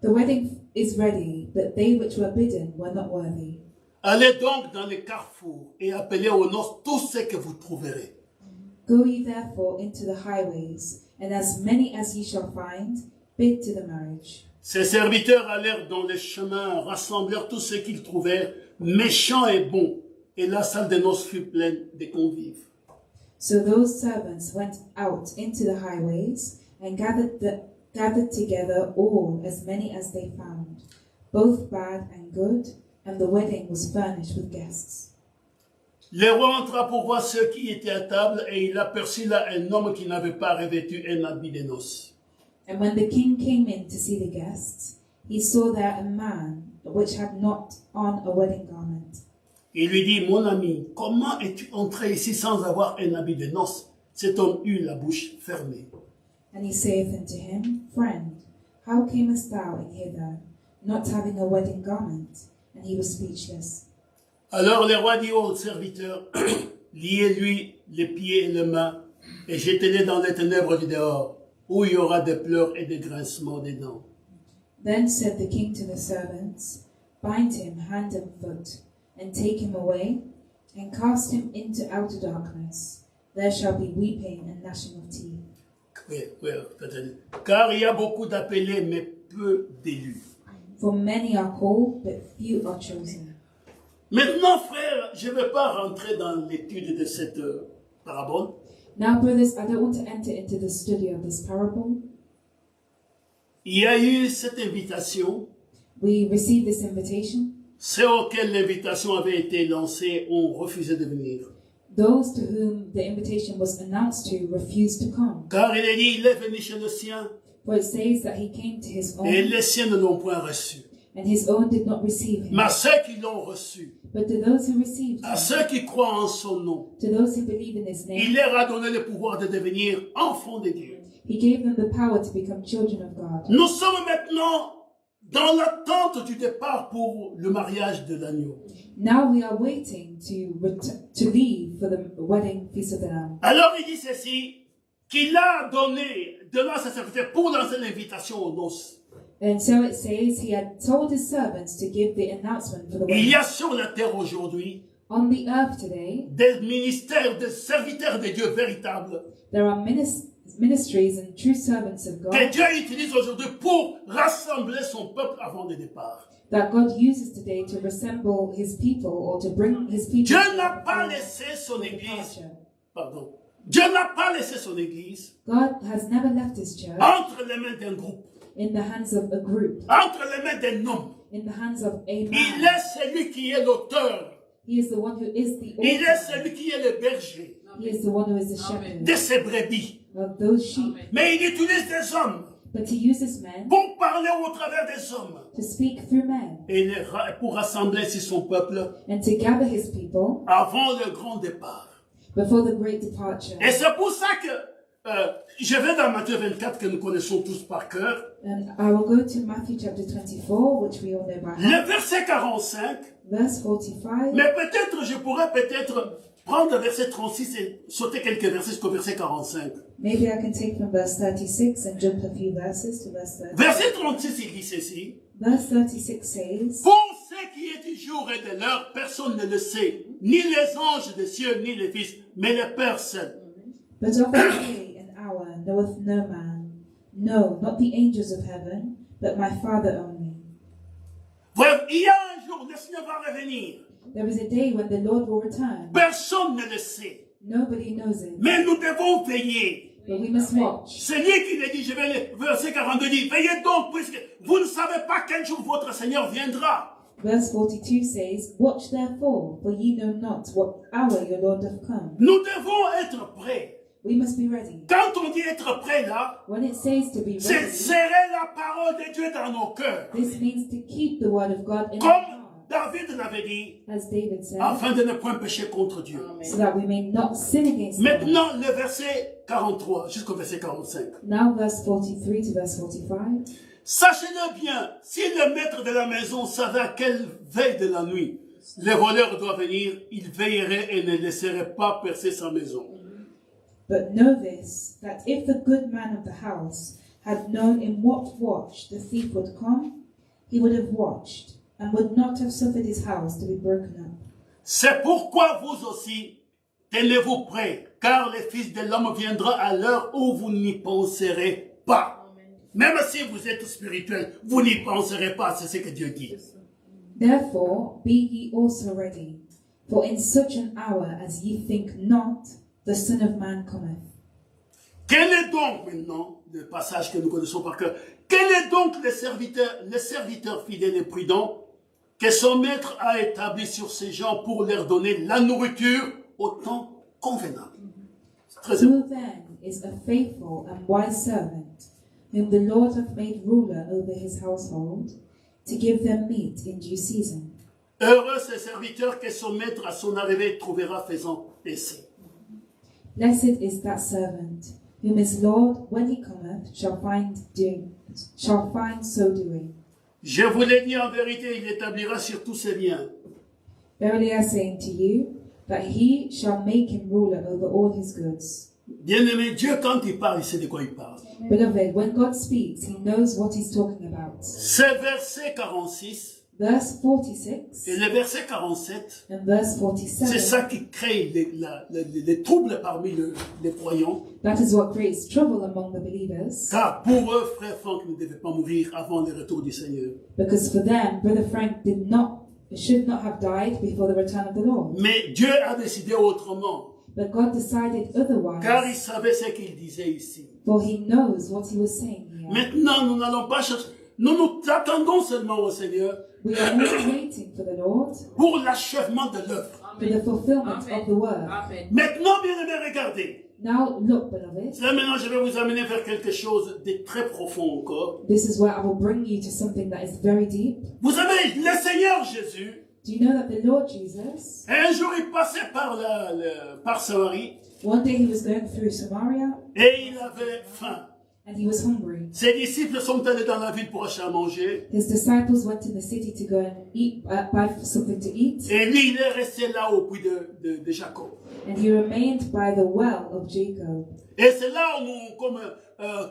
the wedding is ready, but they which were bidden were not worthy. Allez donc dans les carrefours et appelez aux noces tous ceux que vous trouverez. Go ye therefore into the highways, and as many as ye shall find, bid to the marriage. Ses serviteurs allèrent dans les chemins, rassemblèrent tous ceux qu'ils trouvèrent, méchants et bons, et la salle des noces fut pleine de convives. So those servants went out into the highways and gathered together all, as many as they found, both bad and good, and the wedding was furnished with guests. Le roi entra pour voir ceux qui étaient à table, et il aperçut là un homme qui n'avait pas revêtu un habit de noces. And when the king came in to see the guests, he saw there a man which had not on a wedding garment. Il lui dit, mon ami, comment es-tu entré ici sans avoir un habit de noces? Cet homme eut la bouche fermée. And he saith unto him, Friend, how camest thou in hither, not having a wedding garment? And he was speechless. Alors le roi dit au serviteur, liez-lui les pieds et les mains, et jetez-les dans les ténèbres du dehors, où il y aura des pleurs et des grincements des dents. Then said the king to the servants, Bind him hand and foot, and take him away, and cast him into outer darkness. There shall be weeping and gnashing of teeth. Oui, car il y a beaucoup d'appelés, mais peu d'élus. For many are called, but few are chosen. Maintenant, frère, je ne vais pas rentrer dans l'étude de cette parabole. Now, brothers, I don't want to enter into the study of this parable. Il y a eu cette invitation. We received this invitation. Ceux auxquels l'invitation avait été lancée ont refusé de venir. Those to whom the invitation was announced to refused to come. Car il est dit, il est venu chez le sien, For it says that he came to his own, et les siens ne l'ont point reçu. and his own did not receive him. Mais à ceux qui l'ont reçu, But to those who received à him, ceux qui croient en son nom, to those who believe in his il name, leur a donné le pouvoir de devenir enfants de Dieu. he gave them the power to become children of God. Nous sommes maintenant dans l'attente du départ pour le mariage de l'agneau. Now we are waiting to leave for the wedding feast of the Lamb. Alors il dit ceci, qu'il a donné devant ses serviteurs pour lancer l'invitation aux noces. And so it says he had told his servants to give the announcement for the Il wedding. y a sur la terre aujourd'hui On the earth today, des ministères, des serviteurs de Dieu véritables there are ministries and true servants of que God Dieu utilise aujourd'hui pour rassembler son peuple avant le départ. that God uses today to resemble his people or to bring his people Dieu n'a to pas the laissé son église, departure. pardon, Dieu n'a pas laissé son église God has never left his church entre les mains d'un groupe, in the hands of a group, entre les mains d'un homme. in the hands of a Il man. est celui qui est l'auteur, He is the one who is the il est author. celui qui est le berger He is the one who is the shepherd de ses brebis. of those sheep. Mais il utilise des hommes But he uses men pour parler au travers des hommes to speak through men et pour rassembler sur son peuple and to gather his people avant le grand départ. before the great departure. Et c'est pour ça que je vais dans Matthieu 24 que nous connaissons tous par cœur. And I will go to Matthew chapter 24, which we all know by heart. Le verset 45, Verse 45. mais peut-être je pourrais prendre le verset 36 et sauter quelques versets jusqu'au verset 45. Maybe I can take from verse 36 and jump a few verses to verse 30. Verset 36, il dit ceci. Verse 36 says, Pour ce qui est du jour et de l'heure, personne ne le sait, ni les anges des cieux, ni les fils, mais le Père seul. But of the day and hour knoweth no man, no, not the angels of heaven, but my Father only. Bref, il y a un jour, le Seigneur va revenir. There is a day when the Lord will return. Personne ne le sait. Nobody knows it, Mais nous devons veiller. but we must watch. C'est lui qui le dit, je vais le verset 42 dit, veillez donc, puisque vous ne savez pas quel jour votre Seigneur viendra. Verse 42 says, Watch therefore, for ye know not what hour your Lord doth come. Nous devons être prêts. We must be ready. Quand on dit être prêt là, When it says to be c'est ready, serrer la parole de Dieu dans nos cœurs. this means to keep the word of God in our Comme heart, David l'avait dit, as David said, afin de ne point pécher contre Dieu. so that we may not sin against God. Maintenant, le verset 43 jusqu'au verset 45. Now verse 43 to verse 45. Sachez-le bien, si le maître de la maison savait à quelle veille de la nuit le voleur doit venir, il veillerait et ne laisserait pas percer sa maison. But know this, that if the good man of the house had known in what watch the thief would come, he would have watched, and would not have suffered his house to be broken up. C'est pourquoi vous aussi, tenez-vous prêts, car le Fils de l'homme viendra à l'heure où vous n'y penserez pas. Même si vous êtes spirituel, vous n'y penserez pas, c'est ce que Dieu dit. Therefore be ye also ready, for in such an hour as ye think not, the Son of Man cometh. Quel est donc maintenant, le passage que nous connaissons par cœur, quel est donc le serviteur fidèle et prudent que son maître a établi sur ces gens pour leur donner la nourriture au temps convenable? C'est très Who important. then is a faithful and wise servant, whom the Lord hath made ruler over his household, to give them meat in due season? Heureux ce serviteur que son maître à son arrivée trouvera faisant ainsi. Blessed is that servant, whom his Lord, when he cometh, shall find so doing. Je vous l'ai dit en vérité, il établira sur tous ses biens. Verily I say unto you, that he shall make him ruler over all his goods. Bien-aimé, Dieu, quand il parle, il sait de quoi il parle. Beloved, when God speaks, he knows what he's talking about. C'est verset 46 Verse 46 et le verset 47, and verse c'est 47, ça qui crée les troubles parmi les croyants. that is what creates trouble among the believers. Car pour eux, frère Franck ne devait pas mourir avant le retour du Seigneur. Because for them, Brother Frank should not have died before the return of the Lord. Mais Dieu a décidé autrement, But God decided car il otherwise, savait ce qu'il disait ici. for he knows what he was saying here. Maintenant, nous n'allons pas chercher, nous nous attendons seulement au Seigneur We are only waiting for the Lord, pour l'achèvement de l'œuvre. for the fulfillment of the word. Maintenant, bien aimé, regardez. Now look, beloved, Là, maintenant, je vais vous amener vers quelque chose de très profond encore. this is where I will bring you to something that is very deep. Vous savez, le Seigneur Jésus, Do you know that the Lord Jesus, un jour, il passait par Samarie one day he was going through Samaria et il avait faim. and he was hungry. Ses disciples sont allés dans la ville pour acheter à manger. His disciples went to the city to go and buy something to eat, Et lui, il est resté là au puits de Jacob. and he remained by the well of Jacob. Et c'est là où nous,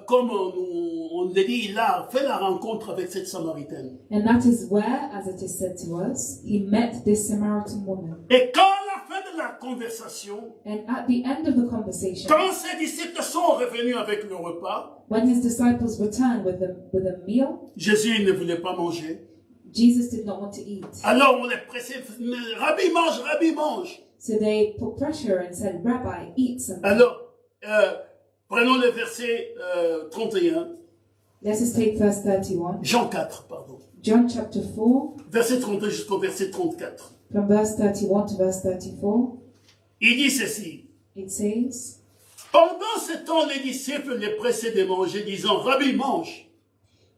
comme on le dit, il a fait la rencontre avec cette Samaritaine. And that is where, as it is said to us, he met this Samaritan woman. Et quand à la fin de la conversation, And at the end of the conversation, quand ses disciples sont revenus avec le repas, when his disciples returned with a meal, Jésus il ne voulait pas manger. Jesus did not want to eat. Alors on les pressait, Rabbi mange, Rabbi mange. So they put pressure and said, Rabbi, eat something. Alors, prenons le verset 31, Let us take verse 31. Jean 4, pardon. John chapter 4, Verset 31 jusqu'au verset 34. from verse 31 to verse 34, Il dit ceci. it says, Pendant ce temps, les disciples les pressaient de manger, disant, Rabbi, mange.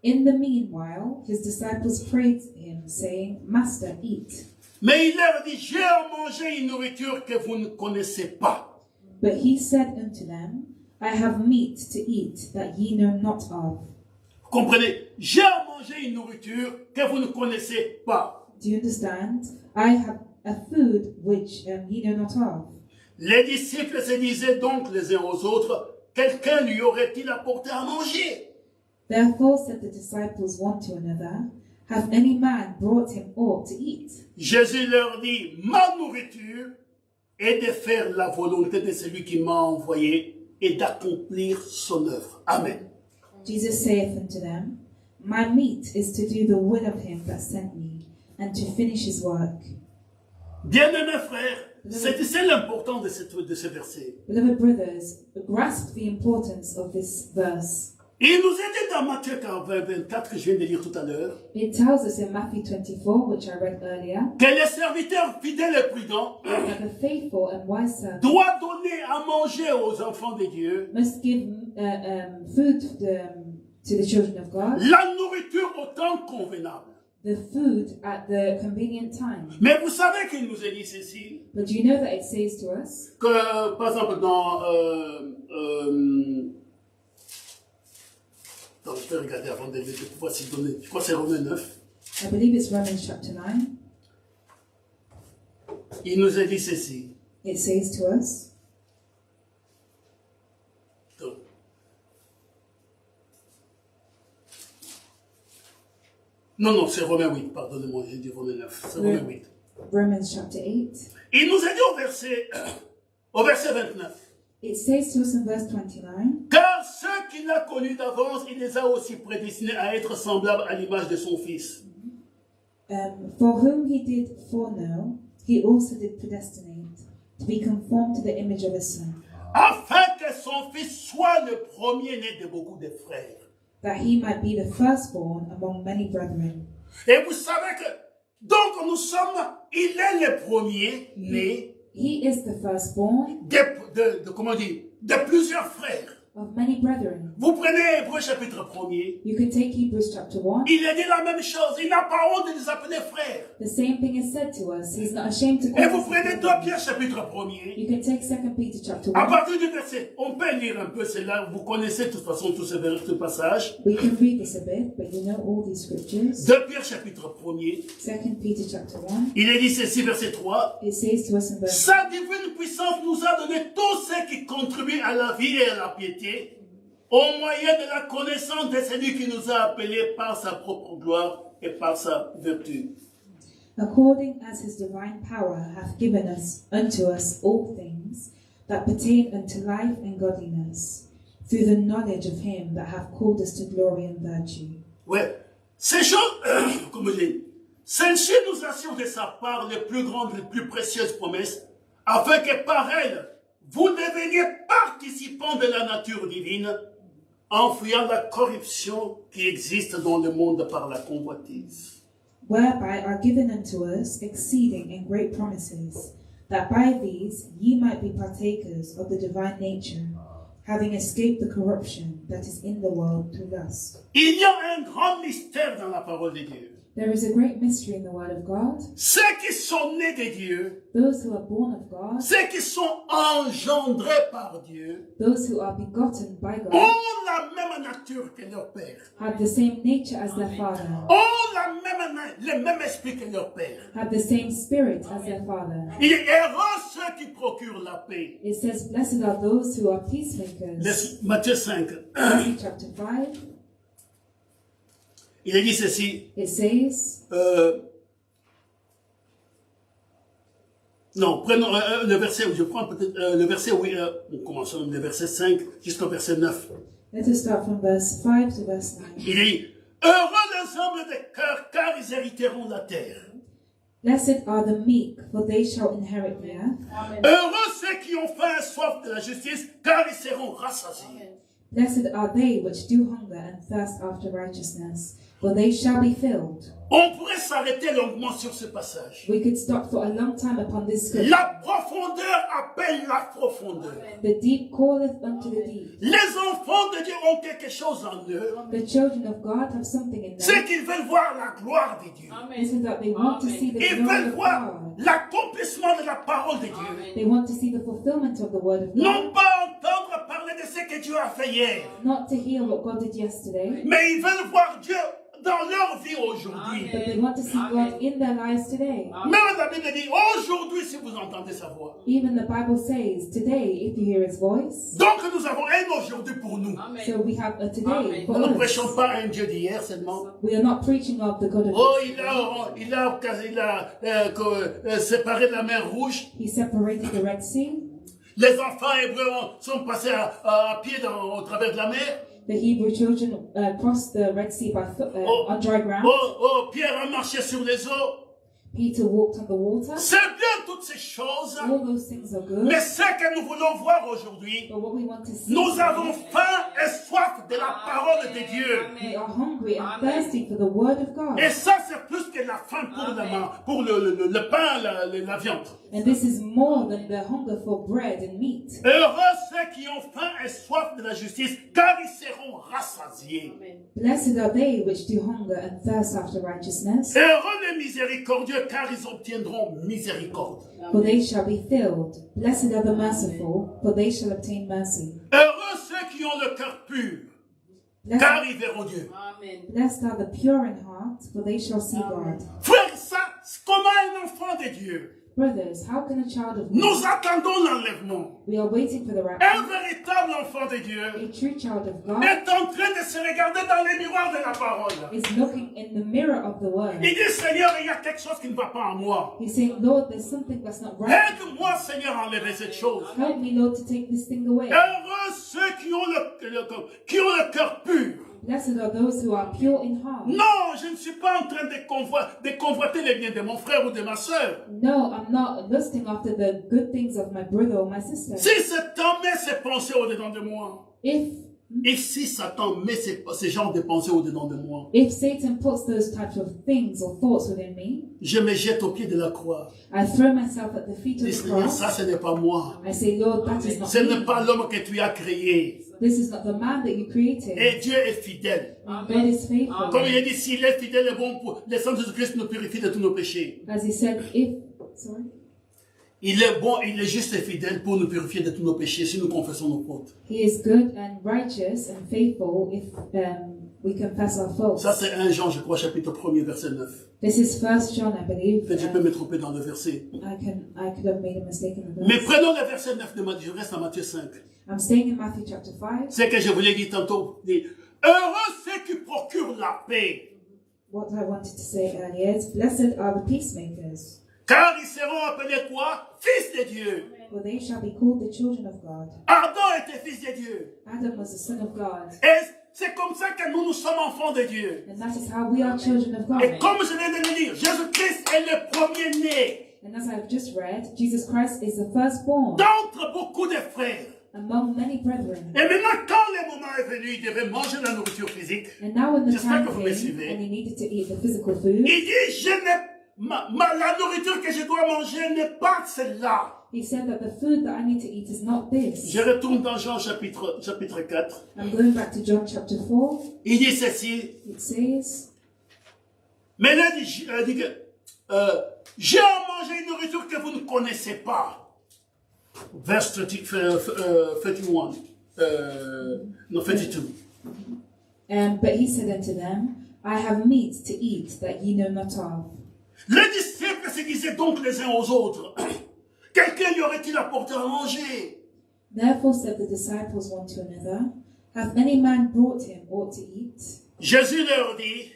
In the meanwhile, his disciples prayed him, saying, Master, eat. Mais il leur dit, j'ai à manger une nourriture que vous ne connaissez pas. But he said unto them, I have meat to eat that ye know not of. Vous comprenez? J'ai à manger une nourriture que vous ne connaissez pas. Do you understand? I have a food which ye know not of. Les disciples se disaient donc les uns aux autres, quelqu'un lui aurait-il apporté à manger? Therefore said the disciples one to another, Have any man brought him aught to eat? Jésus leur dit, ma nourriture est de faire la volonté de celui qui m'a envoyé et d'accomplir son œuvre. Amen. Jesus saith unto them, My meat is to do the will of him that sent me, and to finish his work. Bien-aimés frères, c'est l'important de ce verset. Beloved brothers, grasp the importance of this verse. Il nous est dit dans Matthieu 24, que je viens de lire tout à l'heure, It tells us in Matthew 24, which I read earlier, que les serviteurs fidèles et prudents that the faithful and wise servant doivent donner à manger aux enfants de Dieu must give food to the children of God, la nourriture au temps convenable. the food at the convenient time. Mais vous savez qu'il nous est dit ceci, But do you know that it says to us, que par exemple dans... attends, je vais regarder avant de pouvoir s'y donner. Je crois que c'est Romains 9. I believe it's Romans chapter 9, Il nous est dit ceci. it says to us, Attends. Non, c'est Romains 8, pardonnez-moi, j'ai dit Romains 9. C'est Romains 8. Romans chapter 8, Il nous est dit au verset 29. it says to us in verse 29, Car ceux qu'il a connus d'avance, il les a aussi prédestinés à être semblables à l'image de son Fils. For whom he did foreknow, he also did predestinate, to be conformed to the image of his Son, afin que son fils soit le premier-né de beaucoup de frères. that he might be the firstborn among many brethren. Et vous savez que, donc il est le premier-né He is the firstborn de plusieurs frères. of many brethren. Vous prenez Hébreux chapitre 1er, You can take Hebrews chapter 1. il est dit la même chose, il n'a pas honte de les appeler frères. The same thing is said to us. He's not ashamed to Et call vous us prenez 2 brethren. Pierre chapitre 1er, You can take 2 Peter chapter à 1. partir du verset, on peut lire un peu cela, vous connaissez de toute façon tous ce passage. We can read this a bit, but you know all these scriptures. 2 Pierre chapitre 1er, 2 Peter chapter 1. il est dit ceci, verset 3. It says to us in verse Sa divine puissance nous a donné tout ce qui contribue à la vie et à la piété, au moyen de la connaissance de celui qui nous a appelés par sa propre gloire et par sa vertu. according as his divine power hath given us unto us all things that pertain unto life and godliness, through the knowledge of him that hath called us to glory and virtue. Ouais, ces choses, comme je dis, celle-ci nous assure de sa part les plus grandes, les plus précieuses promesses, afin que par elles, vous deveniez participants de la nature divine, en fuyant la corruption qui existe dans le monde par la convoitise. Whereby are given unto us exceeding and great promises, that by these ye might be partakers of the divine nature, having escaped the corruption that is in the world through lust. Il y a un grand mystère dans la parole de Dieu. There is a great mystery in the Word of God. Ceux qui sont nés de Dieu, Those who are born of God, ceux qui sont engendrés par Dieu, those who are begotten by God, ont la même nature que leur père, have the same nature as their father, ont le même esprit que leur père. have the same spirit as their father. Il est heureux ceux qui procurent la paix. It says, blessed are those who are peacemakers. Matthieu 5. Matthew chapter 5, Il est dit ceci. it says, Non, prenons le verset, je prends peut-être le verset, oui, on commence le verset 5 jusqu'au verset 9. let us start from verse 5 to verse 9. Il dit, heureux les humbles de cœur, car ils hériteront la terre. Blessed are the meek, for they shall inherit the earth. Heureux ceux qui ont faim et soif de la justice, car ils seront rassasiés. Blessed are they which do hunger and thirst after righteousness, for they shall be filled. On pourrait s'arrêter longuement sur ce passage. We could stop for a long time upon this scripture. La profondeur appelle la profondeur. The deep calleth unto the deep. Les enfants de Dieu ont quelque chose en eux. The children of God have something in them. C'est qu'ils veulent voir la gloire de Dieu. This is that they want to see the Ils glory veulent of voir God. l'accomplissement de la parole de Dieu. They want to see the fulfillment of the word of God. Non pas entendre parler de ce que Dieu a fait hier, Not to hear what God did yesterday, mais ils veulent voir Dieu dans leur vie aujourd'hui. but they want to see God in their lives today. Même la Bible dit, aujourd'hui, si vous entendez sa voix. Even the Bible says, today, if you hear his voice. Donc nous avons un aujourd'hui pour nous. So we have a today for Nous ne us. prêchons pas un Dieu d'hier seulement. We are not preaching of the God of Oh, il a séparé la mer Rouge. He separated the Red Sea. Les enfants hébreux sont passés à pied au travers de la mer. The Hebrew children crossed the Red Sea by foot on dry ground. Pierre a marché sur les eaux. Peter walked on the water. C'est bien toutes ces choses. All those things are good. Mais ce que nous voulons voir aujourd'hui, But what we want to see, nous avons faim et soif de la parole de Dieu. we are hungry and thirsty for the word of God. Et ça, c'est plus que la faim pour le pain, la viande. And this is more than the hunger for bread and meat. Heureux ceux qui ont faim et soif de la justice, car ils seront rassasiés. Blessed are they which do hunger and thirst after righteousness, Heureux les miséricordieux, car ils obtiendront miséricorde. for they shall be filled. Blessed are the merciful, for they shall obtain mercy. Heureux ceux qui ont le cœur pur, car Blessed, ils verront Dieu. blessed are the pure in heart, for they shall see God. Frère, ça, comment un enfant de Dieu? Brothers, how can a child of God, Nous attendons l'enlèvement. we are waiting for the Un rapture, véritable enfant de Dieu a true child of God est en train de se regarder dans les miroirs de la parole. is looking in the mirror of the word. Il dit, Seigneur, il y a quelque chose qui ne va pas en moi. He's saying, Lord, there's something that's not right. Aide-moi, Seigneur, à enlever cette chose. Help me, Lord, to take this thing away. Heureux ceux qui ont le cœur pur. Blessed are those who are pure in heart. Non, je ne suis pas en train de convoiter les biens de mon frère ou de ma soeur. No, I'm not lusting after the good things of my brother or my sister. Si Satan met ses pensées au-dedans de moi, et si Satan met ces genres de pensées au-dedans de moi, If Satan puts those types of things or thoughts within me, je me jette au pied de la croix. I throw myself at the feet of Dis, the Seigneur, cross. ça ce n'est pas moi. I say, Lord, that is not Ce n'est me. pas l'homme que tu as créé. This is not the man that you created. Et Dieu est fidèle. And God is faithful. Comme il a dit, s'il est fidèle et bon, pour le sang de Jésus-Christ nous purifie de tous nos péchés. As he said, sorry? Il est bon, il est juste et fidèle pour nous purifier de tous nos péchés si nous confessons nos fautes. He is good and righteous and faithful if we confess our faults. Ça, c'est 1 Jean, je crois, chapitre 1er, verset 9. This is 1 John, I believe. Peut-être je peux me tromper dans le verset. I could have made a mistake in the Mais verse. prenons le verset 9 de Matthieu, je reste à Matthieu 5. I'm staying in Matthew chapter 5. C'est que je vous l'ai dit tantôt. Dit, heureux ceux qui procurent la paix, What I wanted to say earlier is, blessed are the peacemakers, car ils seront appelés quoi? Fils de Dieu. for they shall be called the children of God. Adam était fils de Dieu. Adam was the son of God, Et c'est comme ça que nous sommes enfants de Dieu. and that is how we are children of Et God. comme je viens de le dire, Jésus-Christ est le premier-né And as I've just read, Jesus Christ is the firstborn d'entre beaucoup de frères. among many brethren. Et maintenant, quand le moment est venu, il devait manger la nourriture physique. And now when the J'espère time que vous me came suivez. and he needed to eat the physical food, Il dit, la nourriture que je dois manger n'est pas celle-là. he said that the food that I need to eat is not this. Je retourne dans Jean chapitre 4. I'm going back to John chapter 4. Il dit ceci. It says, Mais là, il dit que j'ai à manger une nourriture que vous ne connaissez pas. Verse 31. No, 32. but he said unto them, I have meat to eat that ye know not of. Les disciples se disaient donc les uns aux autres, quelqu'un lui aurait-il apporté à manger? Therefore said the disciples one to another, hath any man brought him aught to eat? Jésus leur dit,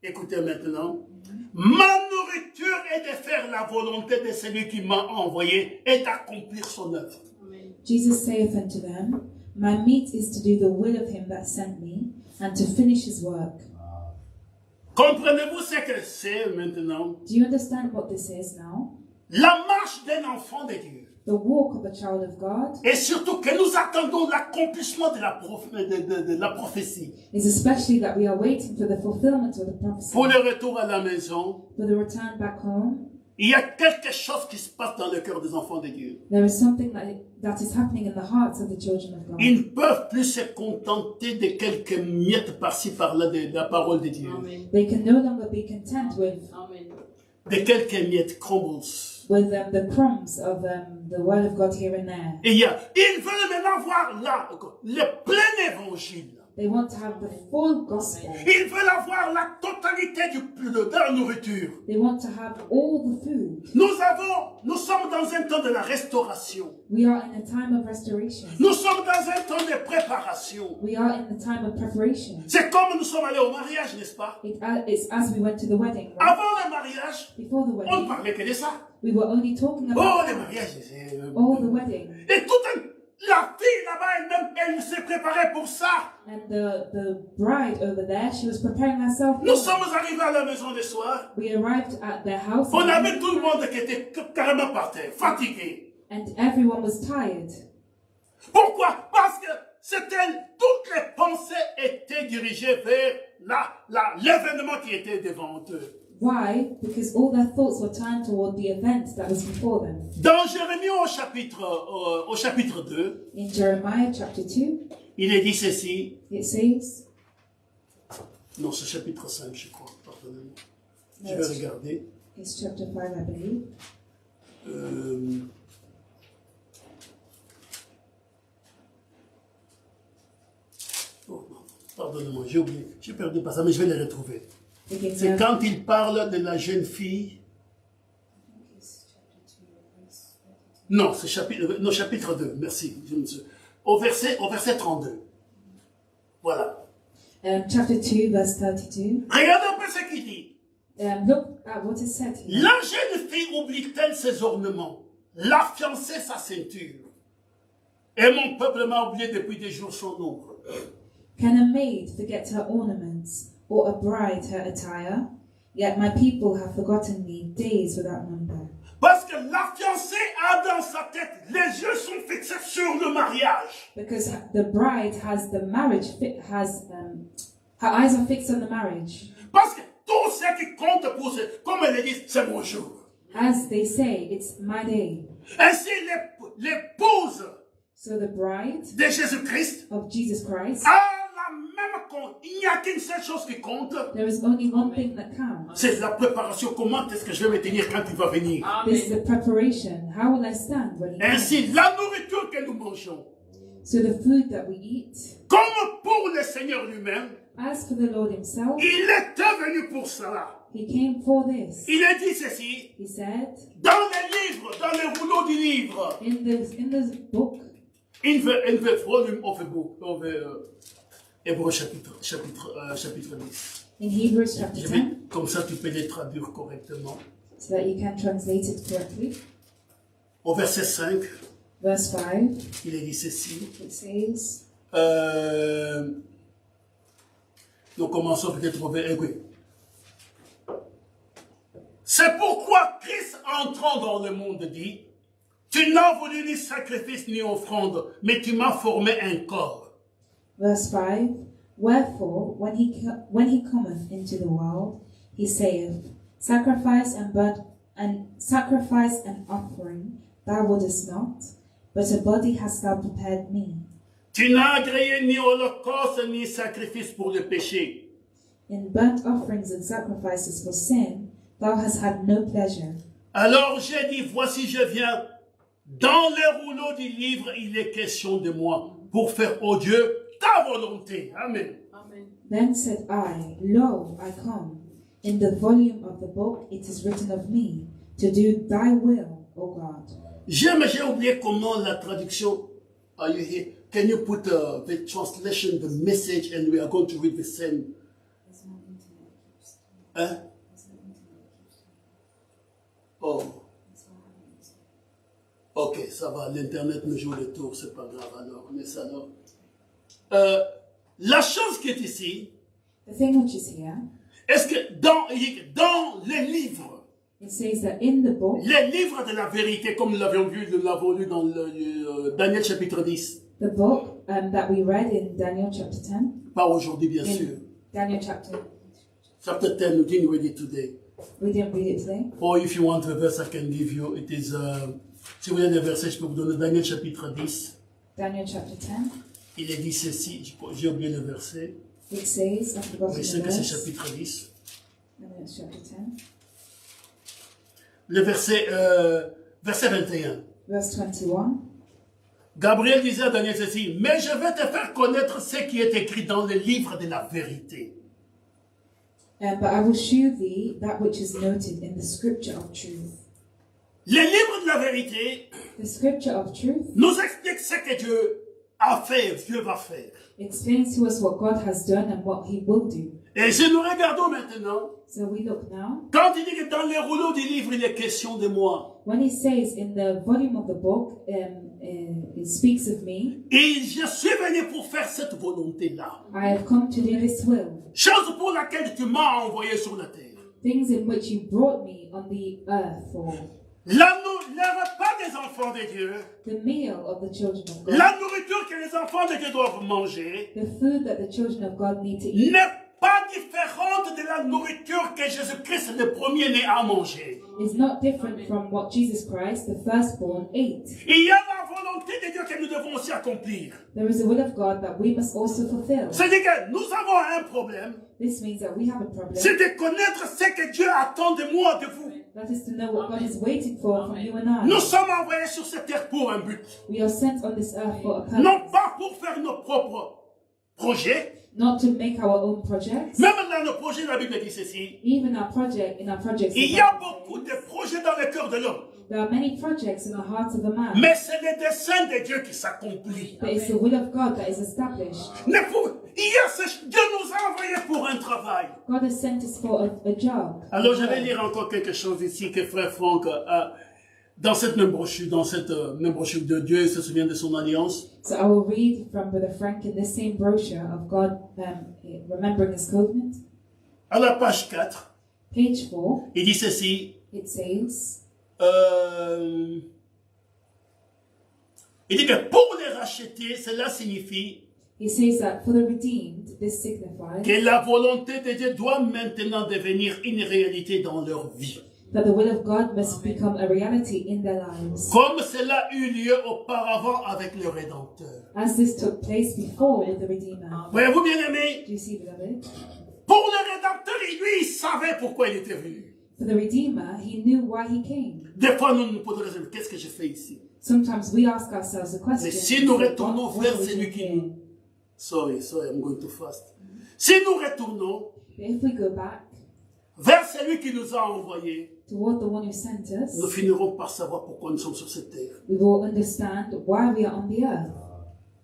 écoutez maintenant, ma nourriture est de faire la volonté de celui qui m'a envoyé et d'accomplir son œuvre. Jesus saith unto them, my meat is to do the will of him that sent me, and to finish his work. Comprenez-vous ce que c'est maintenant? Do you understand what this is now? La marche d'un enfant de Dieu. The walk of a child of God Et surtout que nous attendons l'accomplissement de la prophétie. is especially that we are waiting for the fulfillment of the prophecy, Pour le retour à la maison, for the return back home. il y a quelque chose qui se passe dans le cœur des enfants de Dieu. There is something that is happening in the hearts of the children of God. Ils ne peuvent plus se contenter de quelques miettes par-ci par-là de la parole de Dieu. Amen. They can no longer be content with Amen. De quelques miettes, crumbles. the crumbs of the word of God here and there. Et ils veulent maintenant voir là, le plein évangile. They want to have the full gospel. Ils veulent avoir la totalité de la nourriture. They want to have all the food. Nous sommes dans un temps de la restauration. We are in a time of restoration. Nous sommes dans un temps de préparation. We are in the time of preparation. C'est comme nous sommes allés au mariage, n'est-ce pas? It's as we went to the wedding, right? Avant le mariage, Before the on ne wedding, parlait que de ça. we were only talking Oh, about le mariage, c'est... the wedding. Et la fille là-bas elle-même, elle s'est préparée pour ça. And the bride over there, she was preparing herself. Nous sommes arrivés à la maison le soir. We arrived at their house, On avait tout le monde qui était carrément par terre, fatigué. and everyone was tired. Pourquoi? Parce que toutes les pensées étaient dirigées vers l'événement qui était devant eux. Why? Because all their thoughts were turned toward the event that was before them. Dans Jérémie au chapitre 2, In Jeremiah chapter 2, il est dit ceci. it says, Non, c'est chapitre 5, je crois. Pardonnez-moi. Je No, vais it's- regarder. it's chapter 5, I believe. Oh non, pardonnez-moi, j'ai oublié. J'ai perdu le passage, mais je vais les retrouver. Begins C'est now. quand il parle de la jeune fille. Non, c'est chapitre 2, merci. Au verset 32. Voilà. Chapter 2, verse 32. Regardez un peu ce qu'il dit. Look at what is said here. La jeune fille oublie-t-elle ses ornements, la fiancée sa ceinture? Et mon peuple m'a oublié depuis des jours sans nombre. Can a maid forget her ornaments, or a bride her attire? Yet my people have forgotten me days without number. Parce que la fiancée a dans sa tête, les yeux sont fixés sur le mariage. Because the bride has the marriage, her eyes are fixed on the marriage. Parce que tout ce qui compte pour ce, comme elle dit, c'est mon jour. As they say, it's my day. Ainsi, l'épouse So the bride de Jésus-Christ of Jesus Christ, a la même compte. Il n'y a qu'une seule chose qui compte. there is only one thing that counts. C'est la préparation. Comment est-ce que je vais me tenir quand il va venir? This is the preparation. How will I stand when he comes? Ainsi, la nourriture que nous mangeons, So the food that we eat, comme pour le Seigneur lui-même, as for the Lord himself, il était venu pour cela. he came for this. Il a dit ceci, He said, dans les livres, dans les rouleaux du livre, in the book, in the volume of a book, of Hébreux chapitre 10. in Hebrews chapter Je vais, 10, comme ça, tu peux les traduire correctement. so that you can translate it correctly. Au verset 5, Verse 5, il est dit ceci. it says, Nous commençons peut-être au verset. Oui. C'est pourquoi Christ, entrant dans le monde, dit, tu n'as voulu ni sacrifice ni offrande, mais tu m'as formé un corps. verse 5, wherefore, when he cometh into the world, he saith, sacrifice and offering thou wouldest not, but a body hast thou prepared me. Tu n'as agréé ni holocauste ni sacrifice pour le péché. In burnt offerings and sacrifices for sin, thou hast had no pleasure. Alors j'ai dit, voici je viens. Dans les rouleaux du livre, il est question de moi, pour faire, ô Dieu, ta volonté. Amen. Then said I, Lo, I come. In the volume of the book it is written of me, to do thy will, O God. J'ai oublié comment la traduction. Are you here? Can you put the translation, the message, and we are going to read the same? Hein? Oh. Ok, ça va. L'Internet me joue le tour, c'est pas grave alors. Mais ça alors. La chose qui est ici, The thing which is here, est-ce que dans les livres, it says that in the book, les livres de la vérité, comme nous l'avons lu dans Daniel chapitre 10, the book that we read in Daniel chapter 10, pas aujourd'hui bien sûr. Daniel chapter, Chapter 10, we didn't read it today. we didn't read it today. Or if you want a verse, I can give you. It is, si vous voulez des versets, je peux vous donner Daniel chapitre 10. Daniel chapter 10, Il est dit ceci, j'ai oublié le verset. it says, I've forgotten Mais the c'est que c'est verse, chapitre 10. Daniel chapter 10, Le verset 21. verse 21. Gabriel disait à Daniel ceci, mais je vais te faire connaître ce qui est écrit dans le livre de la vérité. But I will shew thee that which is noted in the scripture of truth. Les livres de la vérité The scripture of truth nous expliquent ce que Dieu a fait, Dieu va faire. explains to us what God has done and what he will do. Et si nous regardons maintenant, So we look now. quand il dit que dans les rouleaux du livre, il est question de moi, When he says in the volume of the book, it speaks of me, et je suis venu pour faire cette volonté-là. I have come to do this will. Chose pour laquelle tu m'as envoyé sur la terre. Things in which you brought me on the earth for. Le repas des enfants de Dieu, The meal of the children of God. la nourriture que les enfants de Dieu doivent manger, The food that the children of God need to eat n'est pas différente de la nourriture que Jésus-Christ, le premier-né, a mangé. is not different from what Jesus Christ, the firstborn, ate. Il y a la volonté de Dieu que nous devons aussi accomplir. There is a will of God that we must also fulfill. C'est-à-dire que nous avons un problème, This means that we have a problem. c'est de connaître ce que Dieu attend de moi, de vous. That is to know what God is waiting for from you and I. Nous sommes envoyés sur cette terre pour un but. We are sent on this earth for a purpose. Non pas pour faire nos propres projets. Not to make our own projects. Même dans le projet, la Bible dit ceci. Even our project, in our projects, Il y a beaucoup de projets dans le cœur de l'homme. there are many projects in the heart of a man. Mais c'est le dessein de Dieu qui s'accomplit. But it's the will of God that is established. Dieu nous a envoyés pour un travail. God has sent us for a job. Alors je vais lire encore quelque chose ici que frère Franck dans cette même brochure, de Dieu se souvient de son alliance. So I will read from Brother Frank in this same brochure of God remembering His covenant. À la page 4, Page 4, il dit ceci. it says, Il dit que pour les racheter, cela signifie he says that for the redeemed, this signifies que la volonté de Dieu doit maintenant devenir une réalité dans leur vie. that the will of God must become a reality in their lives, Comme cela eut lieu auparavant avec le Rédempteur. as this took place before with the Redeemer. Voyez-vous, bien-aimés, Do you see, beloved? pour le Rédempteur, lui, il savait pourquoi il était venu. For the Redeemer, he knew why he came. Des fois, nous nous posons la question, qu'est-ce que je fais ici? Sometimes we ask ourselves the question, Mais si nous retournons what vers are we celui doing qui here? nous... Sorry, I'm going too fast. Si nous retournons But if we go back vers celui qui nous a envoyés, toward the one who sent us, nous finirons par savoir pourquoi nous sommes sur cette terre. we will understand why we are on the earth.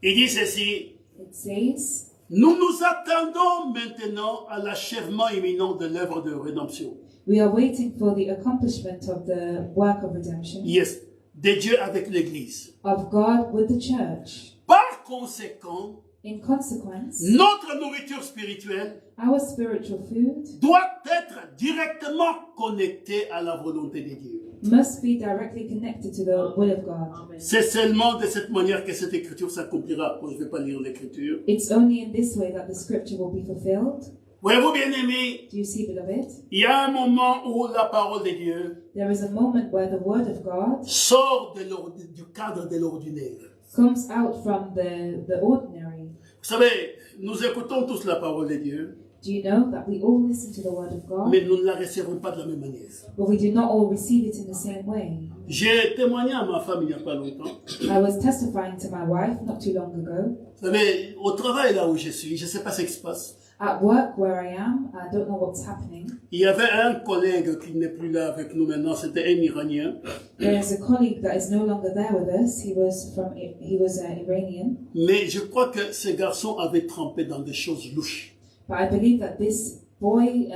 Il dit ceci, It says, nous nous attendons maintenant à l'achèvement imminent de l'œuvre de rédemption. we are waiting for the accomplishment of the work of redemption Yes, de Dieu avec l'Église. of God with the church. Par conséquent, In consequence, notre nourriture spirituelle our spiritual food doit être directement connectée à la volonté de Dieu. must be directly connected to the will of God. C'est seulement de cette manière que cette écriture s'accomplira. Bon, je ne vais pas lire l'écriture. It's only in this way that the scripture will be fulfilled. Voyez-vous, bien-aimés, Do you see, beloved? il y a un moment où la parole de Dieu There is a moment where the word of God sort du cadre de l'ordinaire. comes out from the ordinary. Vous savez, nous écoutons tous la parole de Dieu, Do you know that we all listen to the word of God, mais nous ne la recevons pas de la même manière. but we do not all receive it in the same way? J'ai témoigné à ma femme il n'y a pas longtemps. I was testifying to my wife not too long ago. Vous savez, au travail là où je suis, je ne sais pas ce qui se passe. At work where I am, I don't know what's happening. Il y avait un collègue qui n'est plus là avec nous maintenant, c'était un Iranien. There's a colleague that is no longer there with us. He was Iranian, Mais je crois que ce garçon avait trempé dans des choses louches, but I believe that this boy,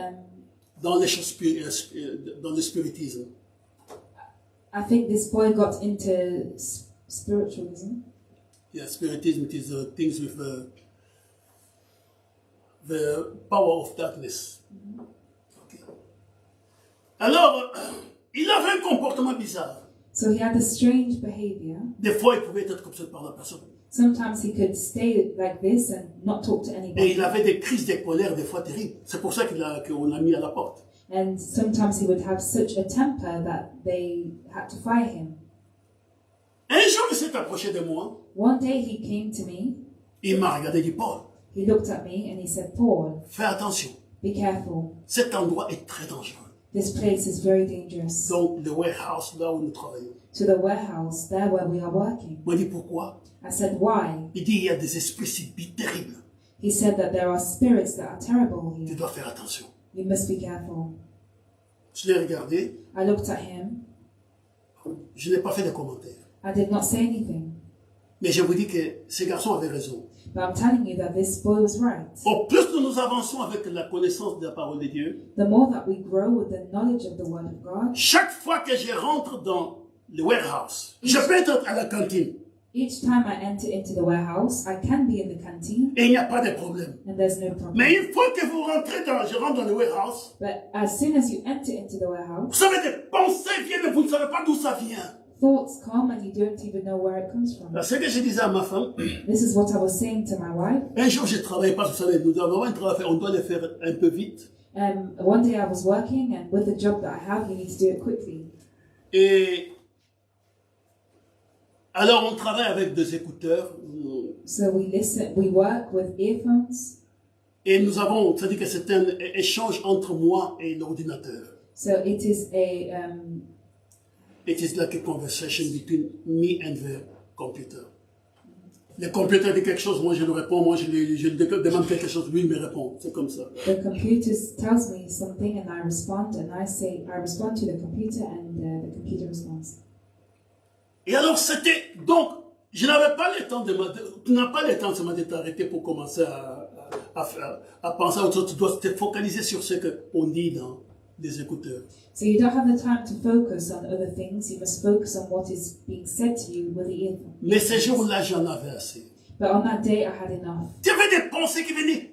dans les choses dans le spiritisme. I think this boy got into spiritualism. Yeah, spiritism it is things with the power of darkness. Okay. Alors, il avait un comportement bizarre. So he had a strange behavior. Des fois, il pouvait être comme ça par la personne. Sometimes he could stay like this and not talk to Et anybody. il avait des crises de colère, des fois terribles. C'est pour ça qu'on l'a mis à la porte. And sometimes he would have such a temper that they had to fire him. Un jour, il s'est approché de moi. One day he came to me, Il m'a regardé et dit, Paul, he looked at me and he said, Paul, fais attention. be careful. Cet endroit est très dangereux. This place is very dangerous. Donc, le warehouse, là où nous travaillons. To the warehouse, there where we are working. Moi, il dit, pourquoi? I said, why? Il dit, il y a des esprits si terribles. He said that there are spirits that are terrible Tu here. dois faire attention. You must be careful. Je l'ai regardé. I looked at him. Je n'ai pas fait de commentaires. I did not say anything. Mais je vous dis que ce garçon avait raison. But I'm telling you that this boy was right. Au plus nous avançons avec la connaissance de la parole de Dieu, The more that we grow with the knowledge of the word of God, chaque fois que je rentre dans le warehouse, je peux être à la cantine each time I enter into the warehouse, I can be in the canteen et il n'y a pas de problème. and there's no problem. Mais une fois que vous rentrez je rentre dans le warehouse, But as soon as you enter into the vous warehouse, savez, des pensées viennent, mais vous ne savez pas d'où ça vient. thoughts come and you don't even know where it comes from. C'est ce que je disais à ma femme. This is what I was saying to my wife. Un jour, je ne travaillais pas, vous savez, nous avons un travail à faire, on doit le faire un peu vite. One day I was working, and with the job that I have, you need to do it quickly. Et alors, on travaille avec des écouteurs. So we work with earphones. Et nous avons, c'est-à-dire que c'est un échange entre moi et l'ordinateur. So it is It is like a conversation between me and the computer. Le computer dit quelque chose, moi je lui réponds, moi je lui demande quelque chose, lui il me répond. C'est comme ça. the computer tells me something and I respond, and I respond to the computer, and the computer responds. Et alors c'était, donc, je n'avais pas le temps tu n'as pas le temps de t'arrêter pour commencer à penser à autre chose. Tu dois te focaliser sur ce qu'on dit des écouteurs. So you don't have the time to focus on other things. You must focus on what is being said to you with the earphone. Mais ces jours-là, j'en avais assez. But on that day, I had enough. Il y avait des pensées qui venaient,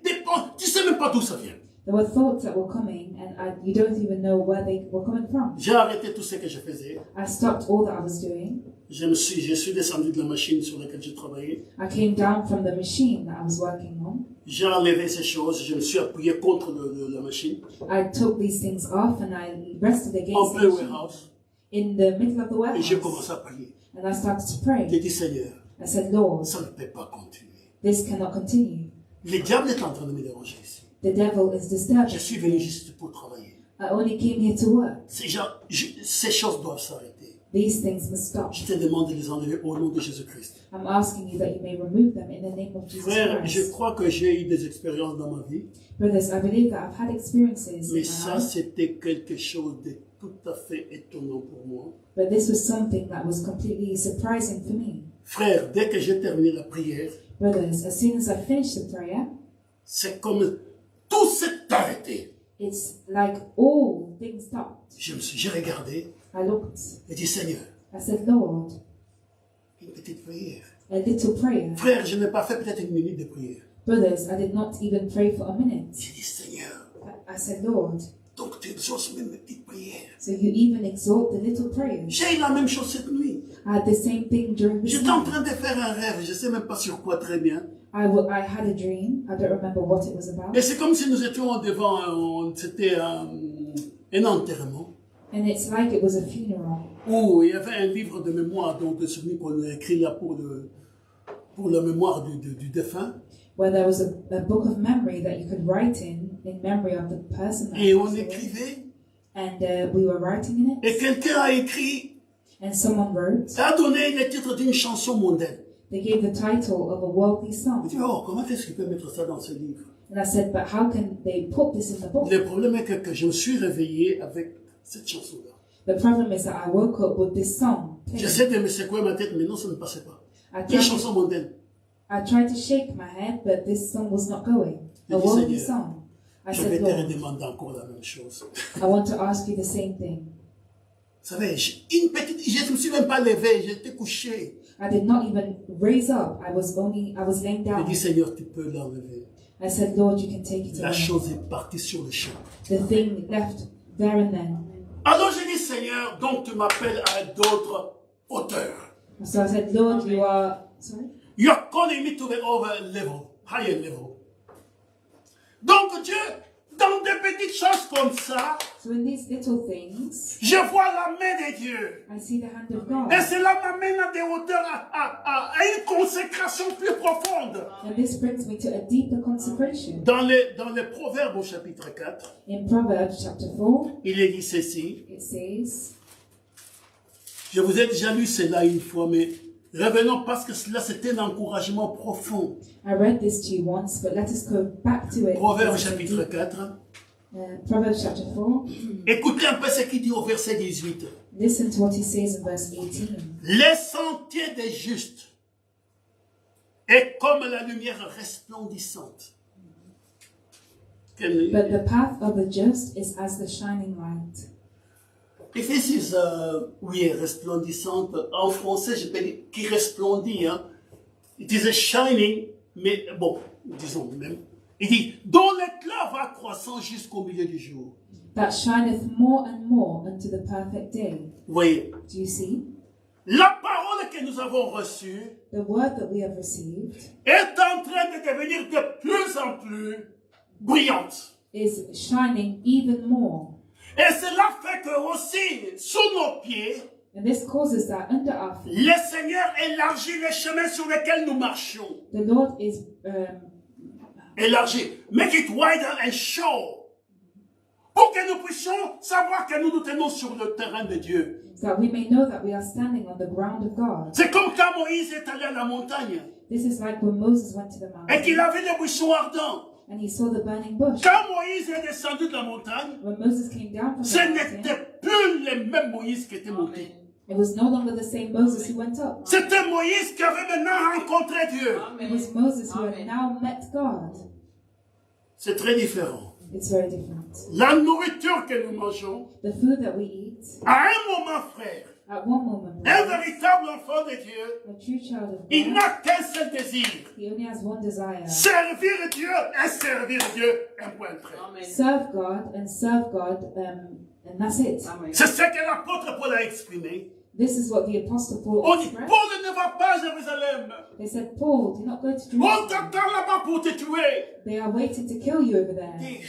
tu sais même pas d'où ça vient. There were thoughts that were coming, and you don't even know where they were coming from. J'ai arrêté tout ce que je faisais. I stopped all that I was doing. Je suis descendu de la machine sur laquelle je travaillais. I came down from the machine that I was working on. J'ai enlevé ces choses, je me suis appuyé contre la machine. I took these things off and I rested En against plein the machine warehouse. in the middle of the Et j'ai warehouse. commencé à prier. And I started to pray. J'ai dit, Seigneur, I said, Lord, ça ne peut pas continuer. this cannot continue. Le diable est en train de me déranger ici. The devil is disturbing. Je suis venu juste pour travailler. I only came here to work. Ces choses doivent s'arrêter. These things must stop. Je te demande de les enlever au nom de Jésus-Christ. I'm asking you that you may remove them in the name of Jesus Frère, je Christ. crois que j'ai eu des expériences dans ma vie, Brothers, I believe that I've had experiences in mais my ça, life, c'était quelque chose de tout à fait étonnant pour moi. but this was something that was completely surprising for me. Frère, dès que j'ai terminé la prière, Brothers, as soon as I finished the prayer, c'est comme tout s'est arrêté. it's like all things stopped. J'ai regardé I looked. et dit, Seigneur, I said, Lord, une petite prière. a little prayer. Frère, je n'ai pas fait peut-être une minute de prière. Brothers, I did not even pray for a minute. J'ai dit, Seigneur, I said, Lord, donc tu exauces même mes petites prières. so you even exalt the little prayers. J'ai eu la même chose cette nuit. I had the same thing during this J'étais en night. train de faire un rêve, je ne sais même pas sur quoi très bien. I had a dream. I don't remember what it was about. Et c'est comme si nous étions devant, c'était un enterrement, And it's like it was a funeral. où il y avait un livre de mémoire, donc de souvenirs qu'on a écrit là pour la mémoire du défunt. Where there was a book of memory that you could write in memory of the person that Et on passed away. écrivait, And we were writing in et it. quelqu'un a écrit, And someone wrote. a donné le titre d'une chanson mondaine. They gave the title of a worldly Je song. dis, oh, comment est-ce qu'il peut mettre ça dans ce livre? And I said, but how can they put this in the book? Le problème est que je me suis réveillé avec cette chanson-là. The problem is that I woke up with this song playing. J'essaie de me secouer ma tête, mais non, ça ne passait pas. Quelle I chanson mondaine? tried to shake my head, but this song was not going. Je A dis, worldly Seigneur, song. I Je vais said, te Lord, redemander encore la même chose. I want to ask you the same thing. Vous savez, je ne me suis même pas levé, j'étais couché. I did not even raise up. I was laying J'ai down. dit, Seigneur, tu peux l'enlever. I said, Lord, you can take it La away. chose est partie sur le champ. The thing left there and then. Alors j'ai dit, Seigneur, donc tu m'appelles à d'autres hauteurs. So I said, Lord, you are, sorry? You are calling me to the over level, higher level. Donc Dieu, dans des petites choses comme ça, So in these little things, je vois la main de Dieu. I see the hand of God. Et cela m'amène à des hauteurs, à une consécration plus profonde. And this brings me to a deeper consecration. Dans les Proverbes au chapitre 4, In Proverbs chapter 4, il est dit ceci. it says, Je vous ai déjà lu cela une fois, mais revenons parce que cela c'était un encouragement profond. I read this to you once, but let us go back to it. Proverbes It's a chapitre deep- 4. Proverbs chapter 4. Écoutez un peu ce qu'il dit au verset 18. Listen to what he says in verse 18. Les sentiers des justes est comme la lumière resplendissante. But the path of the just is as the shining light. If this is, oui, resplendissante, en français, je peux dire qui resplendit, hein. It is a shining, mais bon, disons même. Il dit, dont l'éclat va croissant jusqu'au milieu du jour. That shineth more and more unto the perfect day. Vous voyez, Do you see? la parole que nous avons reçue The word that we have received est en train de devenir de plus en plus brillante. is shining even more. Et cela fait que aussi, sous nos pieds, And this causes that under our feet, le Seigneur élargit les chemins sur lesquels nous marchons. the Lord is Élargit. Make it wider and show. Pour que nous puissions savoir que nous nous tenons sur le terrain de Dieu. so that we may know that we are standing on the ground of God. C'est comme quand Moïse est allé à la montagne This is like when Moses went to the et qu'il mountain a vu les buissons ardents. and he saw the burning bush. Quand Moïse est descendu de la montagne, When Moses came down from ce the mountain, n'était plus le même Moïse qui était monté. it was no longer the same Moses who went up. C'était Moïse qui avait maintenant rencontré Dieu. It was Moses who had now met God. C'est très différent. It's very different. La nourriture que nous mangeons, The food that we eat, à un moment, frère, at one moment, un brother, véritable enfant de Dieu, a true child of il God, n'a qu'un seul désir. he only has one desire. Servir Dieu et servir Dieu, un point très. Serve God, and that's it. C'est ce que l'apôtre Paul a exprimé. This is what the Apostle Paul On dit, expressed. Paul ne va pas à Jérusalem. They said, Paul, do not go to On Jerusalem. t'attend là-bas pour te tuer. They are waiting to kill you over there. Et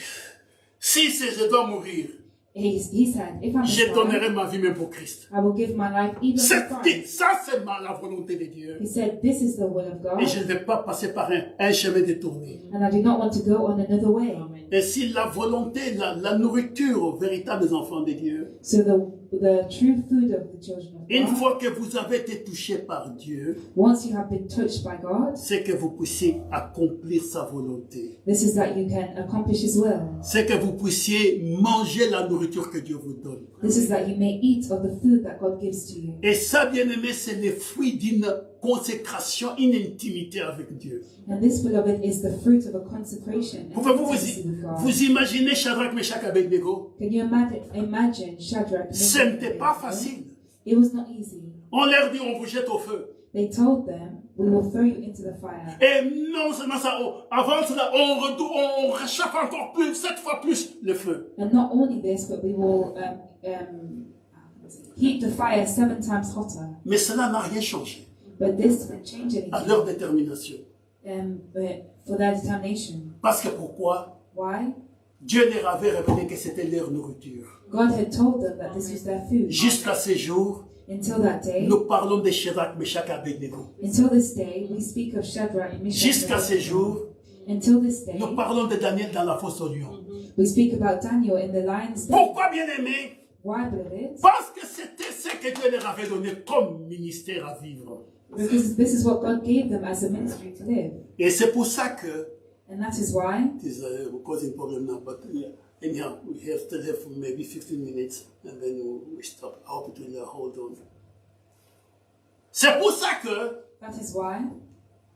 si je dois mourir, He said, if I'm je a donnerai ma vie même pour Christ. I will give my life even for Christ. Ça, c'est la volonté de Dieu. He said, this is the will of God, Et je ne vais pas passer par un chemin détourné. and I do not want to go on another way. Et si la volonté, la nourriture aux véritables enfants de Dieu, So the true food of the children of une God, fois que vous avez été touché par Dieu, once you have been touched by God, c'est que vous puissiez accomplir sa volonté. this is that you can accomplish His will. C'est que vous puissiez manger la nourriture que Dieu vous donne. This is that you may eat of the food that God gives to you. Et ça, bien-aimé, c'est le fruit d'une consécration, une intimité avec Dieu. And this, beloved, is the fruit of a consecration and Pouvez-vous intimacy with God. vous imaginez Shadrach, Meshach, Abednego? Can you imagine Shadrach? Ce Meshach, n'était and pas Abednego? facile. It was not easy. On leur dit, on vous jette au feu. They told them, we will throw you into the fire. Et non seulement ça, avant cela, on réchauffe encore plus, 7 fois plus le feu. And not only this, but we will heat the fire 7 times hotter. Mais cela n'a rien changé But this didn't change à anything leur détermination. but for their determination. Parce que pourquoi? Why? Dieu leur avait révélé que c'était leur nourriture. God had told them that this was their food. Jusqu'à ce jour, Until that day, nous parlons de Shadrach, Meshach, Abednego. until this day, we speak of Shadrach, Meshach, Jusqu'à and ce Abednego. jour, Until this day, nous parlons de Daniel dans la fosse au lion. we speak about Daniel in the lion's den. Pourquoi, bien-aimé? Why, beloved? Parce que c'était ce que Dieu leur avait donné comme ministère à vivre. Because this is what God gave them as a ministry to live. Et c'est pour ça que, And that is why, it is causing problem now, but anyhow, we have still have maybe 15 minutes and then we stop. I hope it will hold on. C'est pour ça que, that is why,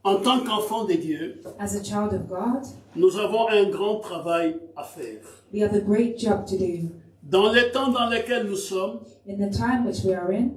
en tant qu'enfant de Dieu, as a child of God, nous avons un grand travail à faire. we have a great job to do. Dans les temps dans lesquels nous sommes, In the time which we are in,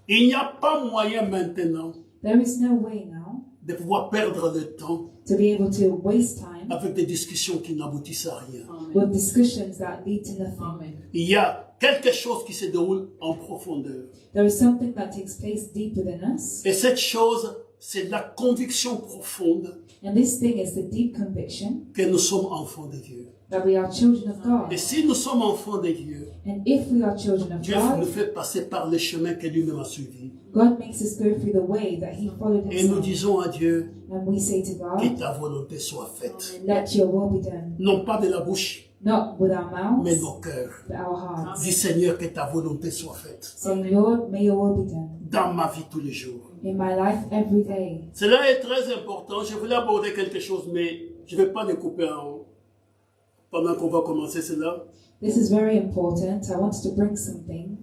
il n'y a pas moyen maintenant there is no way now de pouvoir perdre le temps to be able to waste time avec des discussions qui n'aboutissent à rien. with discussions that lead to nothing. Il y a quelque chose qui se déroule en profondeur. There is something that takes place deep within us, Et cette chose, c'est la conviction profonde and this thing is the deep conviction que nous sommes enfants de Dieu. that we are children of God. Et si nous sommes enfants de Dieu, And if we are children of Dieu nous God, fait passer par le chemin que lui-même a suivi. God makes us go through the way that He followed Et nous Himself. disons à Dieu, And we say to que God, ta volonté soit faite. let your will be done. Non pas de la bouche, Not with our mais mouths, nos cœurs. but our hearts. Dis Seigneur, que ta volonté soit faite. Saying, Lord, may your will be done. Dans ma vie tous les jours. In my life, every day. Cela est très important. Je voulais aborder quelque chose, mais je ne vais pas le couper pendant qu'on va commencer cela. This is very important. I wanted to bring something,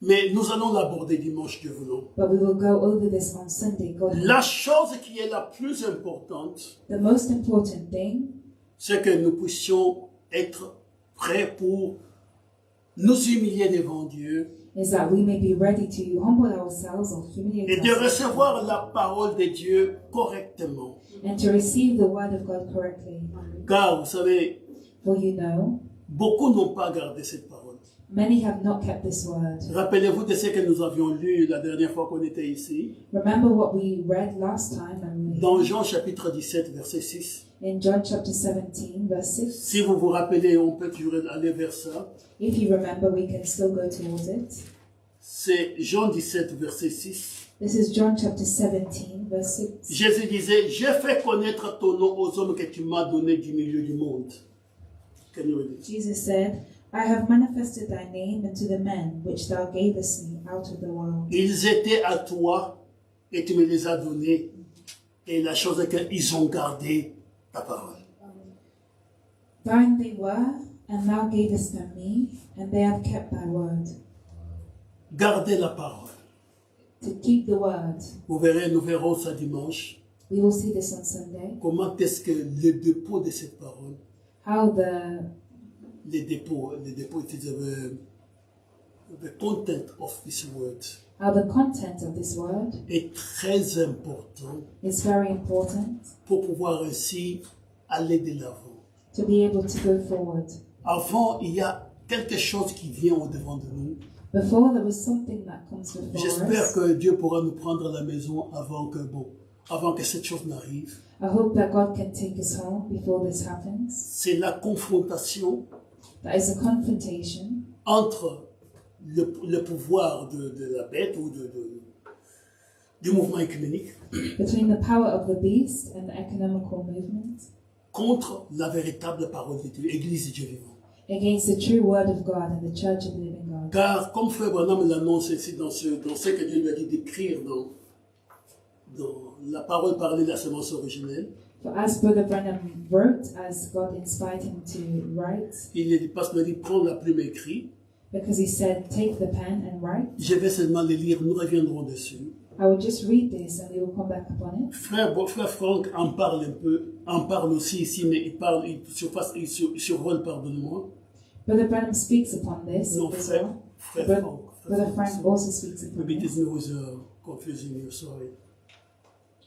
Mais nous allons l'aborder dimanche, Dieu voulant. but we will go over this on Sunday. God, La chose qui est la plus importante, the most important thing c'est que nous puissions être prêts pour nous humilier devant Dieu is that we may be ready to humble ourselves or humiliate et de ourselves recevoir la parole de Dieu correctement. and to receive the word of God correctly. Car, vous savez, For you know, beaucoup n'ont pas gardé cette parole. many have not kept this word. Rappelez-vous de ce que nous avions lu la dernière fois qu'on était ici. Remember what we read last time Dans Jean chapitre 17, verset 6. in John chapter 17, verse 6. Si vous vous rappelez, on peut toujours aller vers ça. If you remember, we can still go towards it. C'est Jean 17, verset 6. This is John chapter 17, verse 6. Jésus disait, j'ai fait connaître ton nom aux hommes que tu m'as donnés du milieu du monde. Can you read it? Jesus said, I have manifested thy name unto the men which thou gavest me out of the world. Ils étaient à toi et tu me les as donnés. Et la chose est qu'ils ont gardé ta parole. Thine they were, and thou gavest them me, and they have kept thy word. Gardez la parole. To keep the word. Vous verrez, nous verrons ça dimanche. We will see this on Sunday. Comment est-ce que le dépôt de cette parole how les dépôts, it is the content of this word the content of this word est très important is very important pour pouvoir ainsi aller de l'avant. to be able to go forward. Avant, il y a quelque chose qui vient au-devant de nous. Before there was something that comes before J'espère us. que Dieu pourra nous prendre à la maison avant que cette chose n'arrive. I hope that God can take us home before this happens. C'est la confrontation That is a confrontation entre le pouvoir de la bête ou du mouvement écuménique between the power of the beast and the economical movement contre la véritable parole de Dieu, Église de Dieu vivant. against the true word of God and the church of the living God. Car comme Frère Branham l'annonce ici dans ce que Dieu lui a dit d'écrire dans la parole parlée de la semence originelle, For as Brother Branham wrote, as God inspired him to write, il passe me dit prends la plume écrite. because he said, take the pen and write. Je vais seulement les lire, nous reviendrons dessus. I will just read this and we will come back upon it. Frère Franck en parle un peu, en parle aussi ici, mais il survole, pardonne-moi. Brother Branham speaks upon this Non, as frère, well. frère Brother, Franck. Brother Frank also speaks upon Maybe this. this was confusing you, sorry.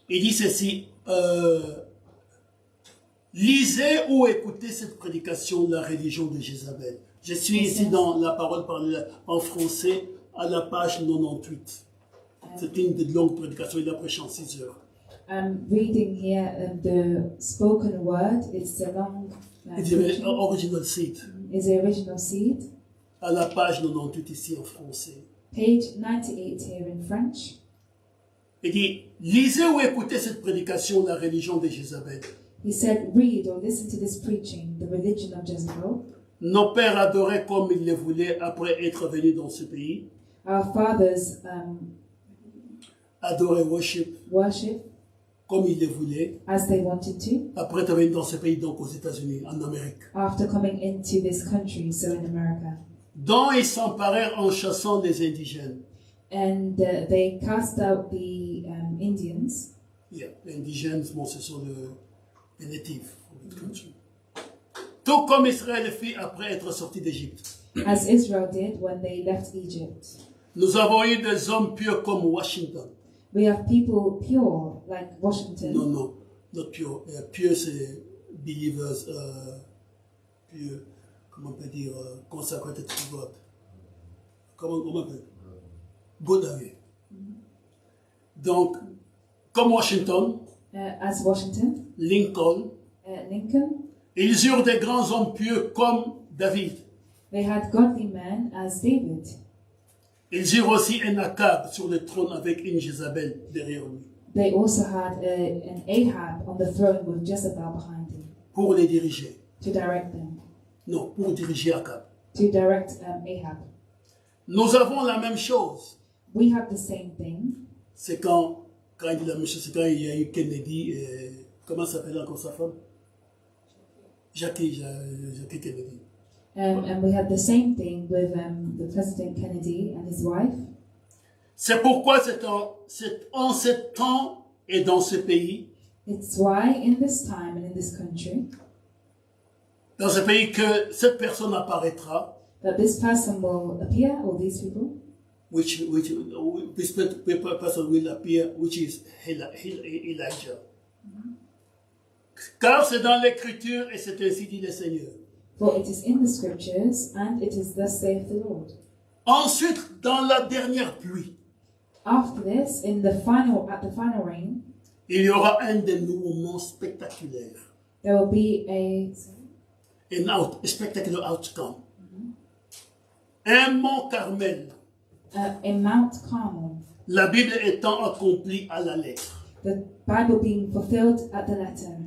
Il dit ceci, lisez ou écoutez cette prédication de la religion de Jézabel. Je suis ici dans la parole parlée en français à la page 98. C'est une longue prédication, il a prêché en 6 heures. I'm reading here the spoken word. It's a long Il dit original seed. is the original seed. À la page 98 ici en français. Page 98 here in French. Il dit, lisez ou écoutez cette prédication de la religion de Jézabel. He said, read or listen to this preaching, the religion of Jezebel. Nos pères adoraient comme ils le voulaient après être venus dans ce pays. Our fathers Adoraient, worship worship comme ils le voulaient as they wanted to après être venus dans ce pays, donc aux États-Unis, en Amérique. after coming into this country, so in America. Dont ils s'emparèrent en chassant les indigènes. And they cast out the Indians. Yeah, les indigènes, bon, ce sont les natifs of the country. Tout comme Israël fit après être sorti d'Égypte. As Israel did when they left Egypt. Nous avons eu des hommes pieux comme Washington. We have people pure like Washington. Non, not pure. Pieux, c'est believers, pieux, comment on peut dire, consecrated to God. Comment on peut dire? Good away. Donc, comme Washington, As Washington, Lincoln, Lincoln, ils eurent des grands hommes pieux comme David. they had godly men as David. Ils eurent aussi un Akab sur le trône avec une Jézabel derrière lui They also had an Ahab on the throne with Jezebel behind him pour les diriger. to direct them, Non, pour diriger Akab. to direct Ahab. Nous avons la même chose. We have the same thing. C'est quand il dit la même chose, c'est quand il y a eu Kennedy, comment s'appelle encore sa femme? Jackie Kennedy. And we had the same thing with the President Kennedy and his wife. C'est pourquoi en ce temps et dans ce pays, It's why in this time and in this country dans ce pays que cette personne apparaîtra, that this person will appear, or these people, this person will appear, which is Elijah. Car c'est dans l'écriture et c'est ainsi dit le Seigneur. for it is in the scriptures, and it is thus saith the Lord. Ensuite, dans la dernière pluie, After this, at the final rain, il y aura un dénouement spectaculaire. there will be a Spectacular outcome. Un mont Carmel, Mount Carmel, la Bible étant accomplie à la lettre. the Bible being fulfilled at the letter.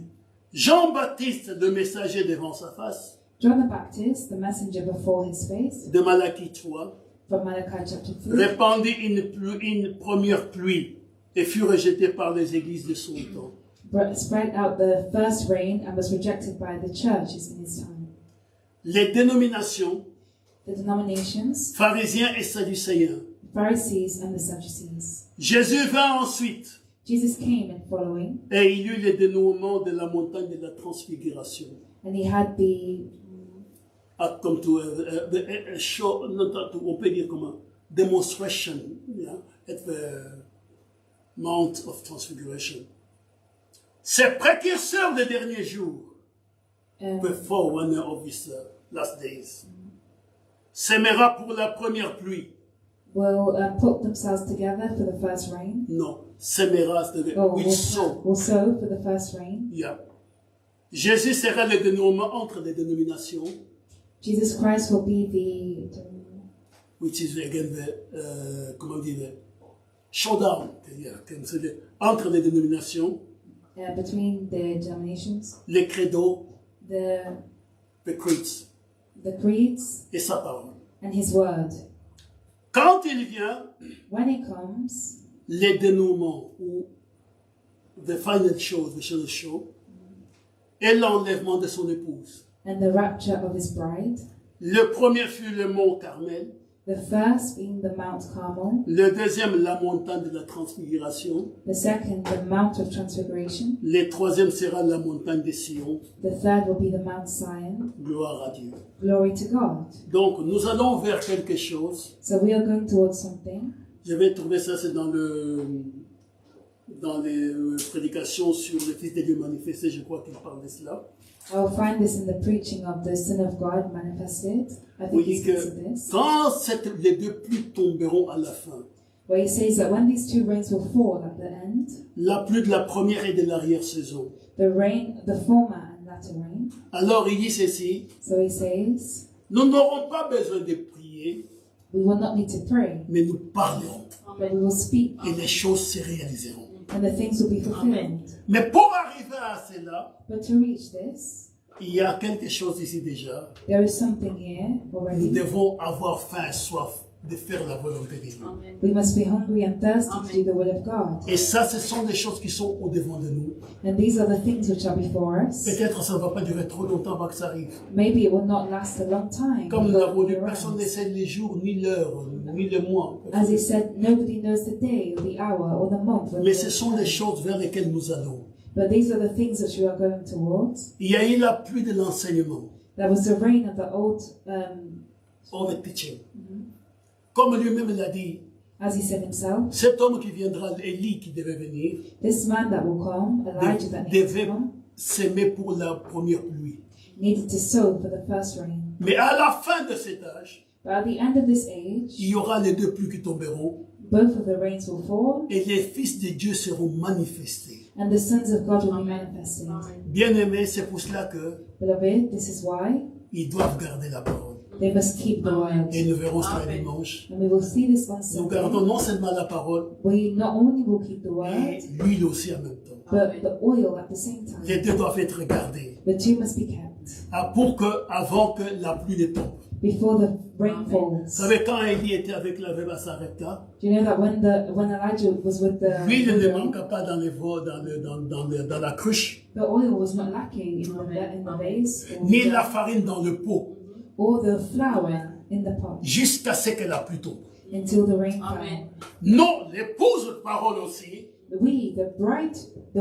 Jean-Baptiste, le messager devant sa face, John the Baptist, the messenger before his face, de Malachie 3, from Malachi chapter 3, répandit une première pluie et fut rejeté par les églises de son temps. spread out the first rain and was rejected by the churches in his time. Les dénominations, The denominations, pharisiens et sadducéens. the Pharisees and the Sadducees. Jésus vint ensuite Jesus came in following, et il eut le dénouement de la montagne de la transfiguration. And he had the come to a show, on peut dire comment, demonstration, yeah, at the Mount of Transfiguration. Ces précurseurs des derniers jours, before one of his last days, s'aimera pour la première pluie. will put themselves together for the first rain. Non, s'aimera, will sow. Will sow for the first rain. Yeah. Jésus sera le dénouement entre les dénominations, Jesus Christ will be the which is again the, comment dire, the showdown, entre les dénominations, between the denominations, les credos, the creeds, creeds, et sa parole. and his word. Quand il vient, When it comes, les dénouements, ou the final show, et l'enlèvement de son épouse. and the rapture of his bride, Le premier fut le mont Carmel, the first being the Mount Carmel, le deuxième la montagne de la transfiguration, the second the Mount of Transfiguration, le troisième sera la montagne de Sion. the third will be the Mount Zion. Gloire à Dieu. Glory to God. Donc nous allons vers quelque chose. So we are going towards something. Je vais trouver ça, c'est dans les prédications sur le Fils de Dieu manifesté, je crois qu'il parle de cela. I will find this in the preaching of the Son of God manifested. I Vous think he dites speaks of que this. quand les deux pluies tomberont à la fin, Where he says that when these two rains will fall at the end, la pluie de la première et de l'arrière-saison, the former and latter rain. alors il dit ceci, So he says, nous n'aurons pas besoin de prier, we will not need to pray, mais nous parlerons but we will speak, et les choses se réaliseront. and the things will be fulfilled. Mais pour arriver à cela, But to reach this, il y a quelque chose ici déjà. there is something here Nous already. devons avoir faim et soif de faire la volonté de Dieu. We must be hungry and thirsty to do the will of God. Et ça, ce sont des choses qui sont au devant de nous. And these are the things which are before us. Peut-être ça ne va pas durer trop longtemps avant que ça arrive. Maybe it will not last a long time. Comme nous before l'avons it dit, arrives. personne ne sait les jours, ni l'heure, ni le mois. As he said, nobody knows the day or the hour or the month. when Mais it ce will sont come. les choses vers lesquelles nous allons. But these are the things that we are going towards. Il y a eu la pluie de l'enseignement, That was the reign of the old, of the teaching. Comme lui-même l'a dit, as he said himself, cet homme qui viendra, Élie qui devait venir, this man that will come, Elijah that needs to devait come, s'aimer pour la première pluie. needed to sow for the first rain. Mais à la fin de cet âge, But at the end of this age, il y aura les deux pluies qui tomberont both of the rains will fall, et les fils de Dieu seront manifestés. and the sons of God will be manifested. Bien-aimés, c'est pour cela que Beloved, this is why ils doivent garder la parole. they must keep the word. Et nous verrons cela dimanche. And we will see this on Nous gardons Sunday. non seulement la parole, We not only will keep the word, mais l'huile aussi en même temps. but the oil at the same time. Les deux doivent être gardés The two must be kept avant que la pluie ne tombe. before the rain Vous falls. savez, quand Élie était avec la veuve à Sarepta, Do you know that when Elijah was with the l'huile ne widow, manqua pas dans la cruche, the oil was not lacking in the vase ni la farine dans le pot, or the flour in the pot jusqu'à ce que la pluie tombe. until the rain fell. Non, l'épouse de parole aussi We, the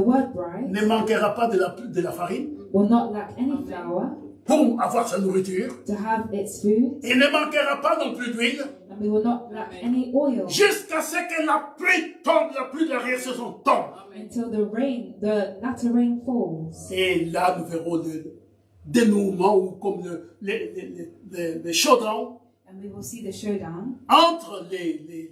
word bride, ne manquera pas de la farine will not lack any flour pour avoir sa nourriture. to have its food, Il ne manquera pas non plus d'huile and we will not lack any oil jusqu'à ce que la pluie tombe, la pluie de l'arrière-saison tombe. until the latter rain falls. Et là, nous verrons le dénouement ou comme le showdown And we will see the showdown entre les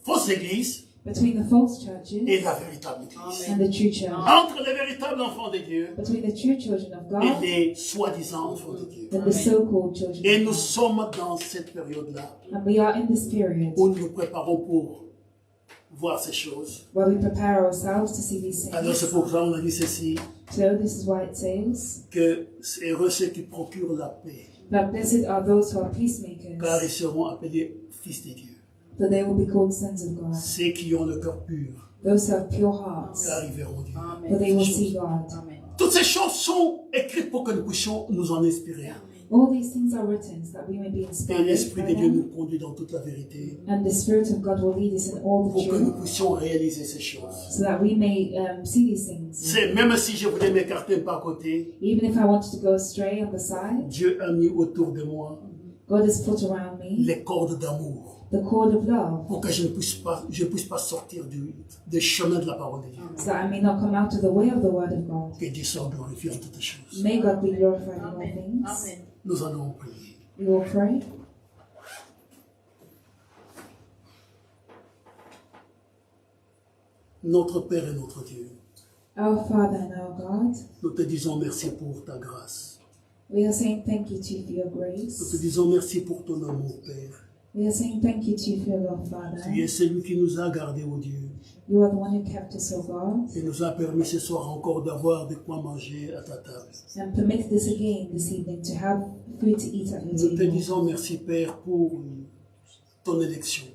fausses églises between the false churches et la véritable église. and the true church, Entre les véritables enfants de Dieu between the true children of et God les soi-disant enfants de Dieu. and the so-called children Et of nous God. sommes dans cette période-là And we are in this period où nous nous préparons pour voir ces choses. where we prepare ourselves to see these Alors c'est things. pour ça qu'on a dit ceci, So this is why it says que c'est heureux ceux qui procurent la paix, that blessed are those who are car peacemakers, ils seront appelés fils de Dieu. for they will be called sons of God. Ceux qui ont le cœur pur, Those who have pure hearts, car ils verront Dieu. for they will see God. Toutes ces choses sont écrites pour que nous puissions nous en inspirer. All these things are written so that we may be Et inspired l'Esprit by de Dieu nous them, conduit dans toute la vérité and the Spirit of God will lead us in all the pour que nous truth, puissions réaliser ces choses. so that we may see these things. C'est même si je voulais m'écarter un pas à côté, Even if I wanted to go astray on the side, Dieu a mis autour de moi God has put around me les cordes d'amour the cord of love, pour que je ne puisse pas sortir du chemin de la parole de Dieu. so that I may not come out of the way of the word of God. Que Dieu soit glorifié en toutes choses. May God be glorified in all Amen. things. Amen. Nous allons prier. We will pray. Notre Père et notre Dieu, Our Father and our God, nous te disons merci pour ta grâce. we are saying thank you to you for your Nous te grace. disons merci pour ton amour, Père. We are saying thank you to you for your love, Father. Tu es celui qui nous a gardés, ô Dieu, You are the one who kept us, O God, et nous a permis ce soir encore d'avoir de quoi manger à ta table. and permitted us again this evening to have food to eat at your Nous te table. disons merci, Père, pour ton élection.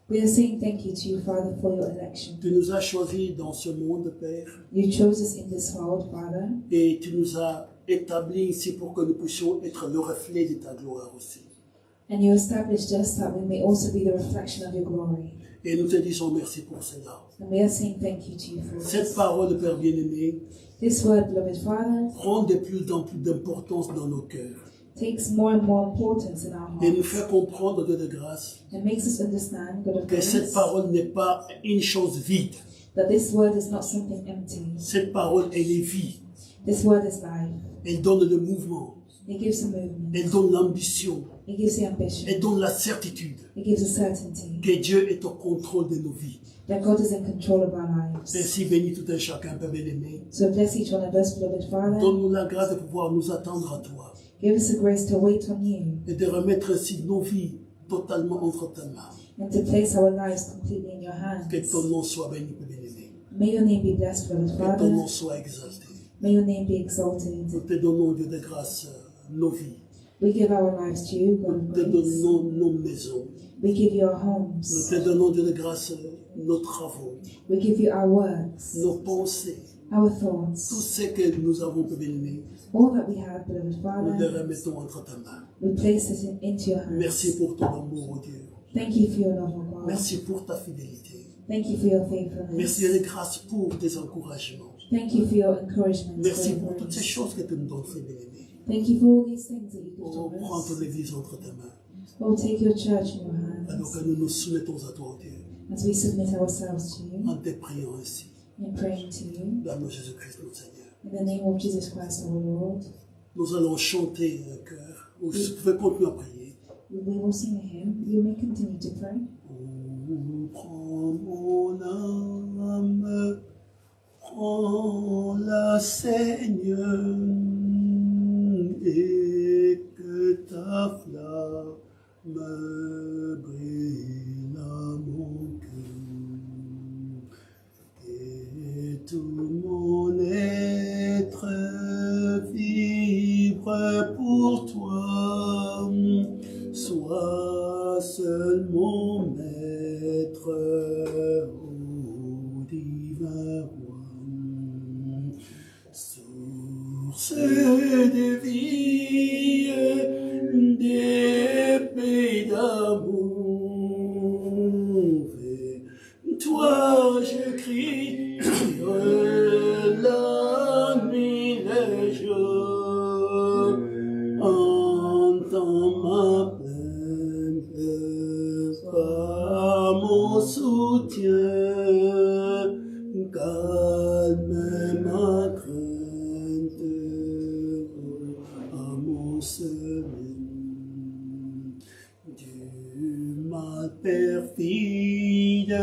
We are saying thank you to you, Father, for your election. Tu nous as choisis dans ce monde, Père, You chose us in this world, Father, et tu nous as établis ici pour que nous puissions être le reflet de ta gloire aussi. and you established us that we may also be the reflection of your glory. Et nous te disons merci pour cela. And we are saying thank you to you for Cette this. parole, Père bien-aimé, This word, beloved Father, prend de plus en plus d'importance dans nos cœurs takes more and more importance in our et nous hearts fait comprendre, Dieu de grâce, and makes us understand, God of que cette grace, parole n'est pas une chose vide. that this word is not something empty. Cette parole, elle est vie. This word is life. Elle donne le mouvement. It gives a movement. Elle donne l'ambition. It gives the ambition. Elle donne la certitude It gives a certainty que Dieu est au contrôle de nos vies. that God is in control of our lives. Ainsi, bénis tout un chacun, Père bien-aimé. So bless each one of us, beloved Father. Donne-nous la grâce de pouvoir nous attendre à toi Give us the grace to wait on you et de remettre ainsi nos vies totalement entre ta main. and to place our lives completely in your Que hands. ton nom soit béni, Père bien-aimé. May your name be blessed, beloved Que ton Father. nom soit exalté. May your name be exalted. Nous te donnons, Dieu de grâce, nos vies. We give our lives to you, God Nous of te grace. donnons nos maisons. We give you our Nous homes. te donnons, Dieu de grâce, nos travaux, We give you our words, nos pensées, our tout thoughts, ce que nous avons, Père bien-aimé. all that we have, beloved Nous les Father. remettons entre ta main. We place it into your hands. Merci pour ton amour, oh Dieu. Thank you for your love, O God. Merci pour ta fidélité. Thank you for your Merci, faithfulness. Dieu de grâce, pour tes encouragements. Thank you for your encouragement. Merci for pour your toutes ces grace. choses que tu nous donnes, Frère bien-aimé. Thank you for all these things that you give Oh, to prends ton us. Église entre tes mains. Oh, take your church in your Alors que hands nous nous soumettons à toi, oh Dieu, as we submit ourselves to you en te priant ainsi. and praying to you. Dans le nom de Jésus-Christ, notre Seigneur. In the name of Jesus Christ, our Lord, Nous allons chanter un chœur. Vous pouvez continuer à prier. we will sing a hymn. You may continue to pray. Oh, prends mon âme, prends-la, Seigneur, et que ta flamme brille à mon cœur. Et tout mon être vibre pour toi, sois seul mon maître, ô divin roi. Source de vie, d'épée d'amour, vers toi je crie, la nuit, le jour, entends ma plainte, sois mon soutien, calme ma crainte, à mon semaine. Du mal perfide,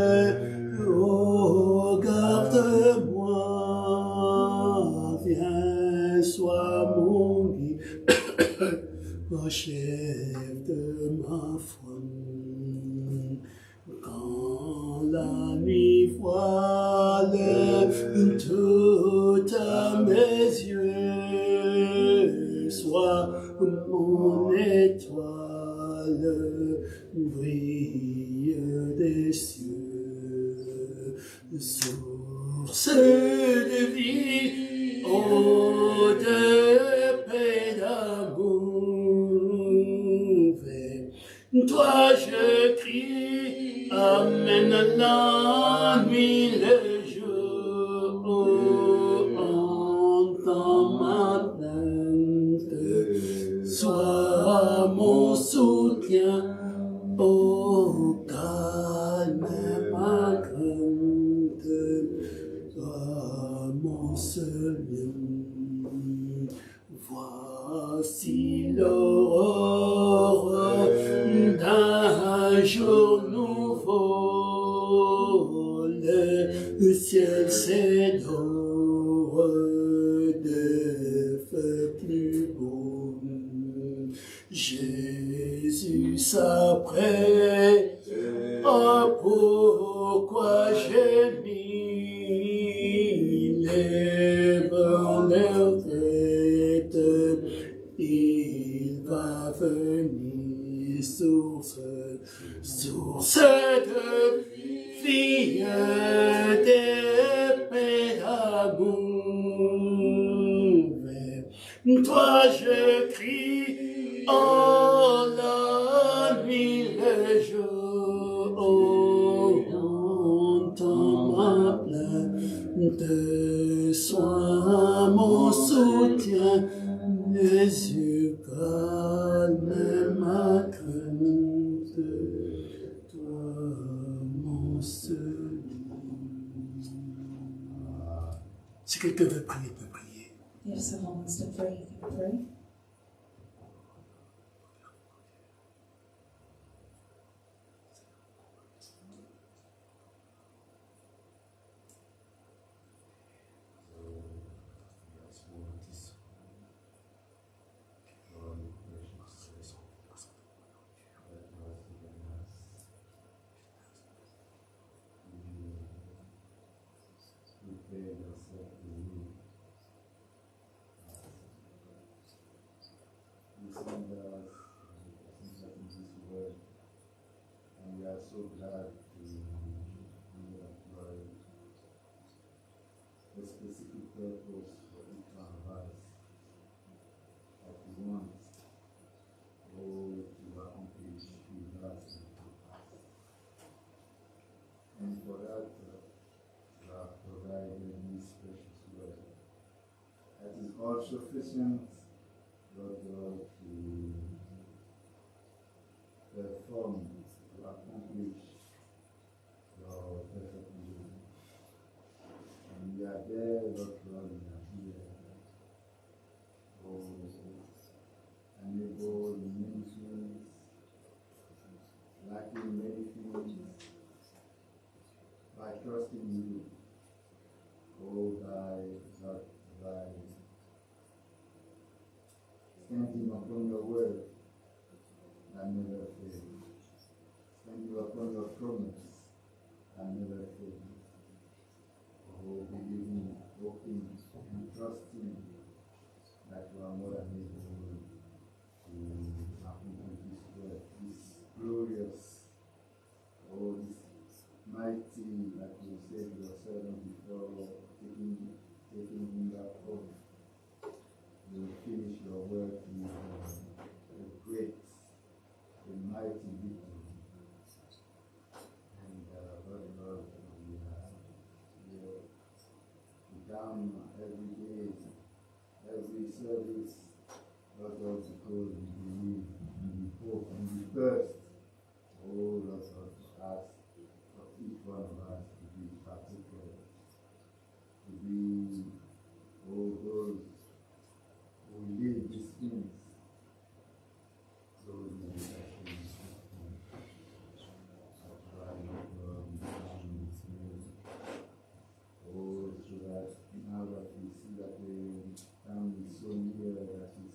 oh, garde-moi, viens, sois mon guide, oh, chef de ma foi. Quand la nuit voile tout à mes yeux, sois mon étoile, brille des cieux, source de vie, oh, de paix d'amour, toi je crie, Amen la nuit, le jour, entends ma plainte, sois mon soutien, calme ma crainte, sois mon seul lieu. Voici l'aurore d'un jour nouveau, le ciel s'édore de feux plus beaux. Jésus s'apprête, oh pourquoi gémis les bornes traite, il va venir source de vie, d'épée d'amour. Toi je crie, oh la nuit, le jour, entends ma plainte, sois mon soutien, Jésus, calme ma crainte, toi mon seul. Si quelqu'un veut prier, peut prier. If someone wants to pray, you can pray. And we are so glad to employ a specific purpose for each one of us that we want to accomplish with us and through us. And for that, we have provided this precious word that is all sufficient, Lord God, to perform, to accomplish your perfect will. And we are there, Lord God, we are here. Enable the many things, lacking many things, by trusting you, by standing upon your word and never fail. Standing upon your promise and never fail. Believing, hoping, and trusting that you are more than able to accomplish this word, this glorious, this mighty, like you said, your servant before taking him back home. You will finish your work with a great, a mighty victory. And Lord, we come every day, every service, Lord God, because we believe and we hope and we thirst, Lord God, to ask for each one of us to be particular, to be those who live these things, those who are things. That's why we come this morning. So that now that we see that the time is so near that is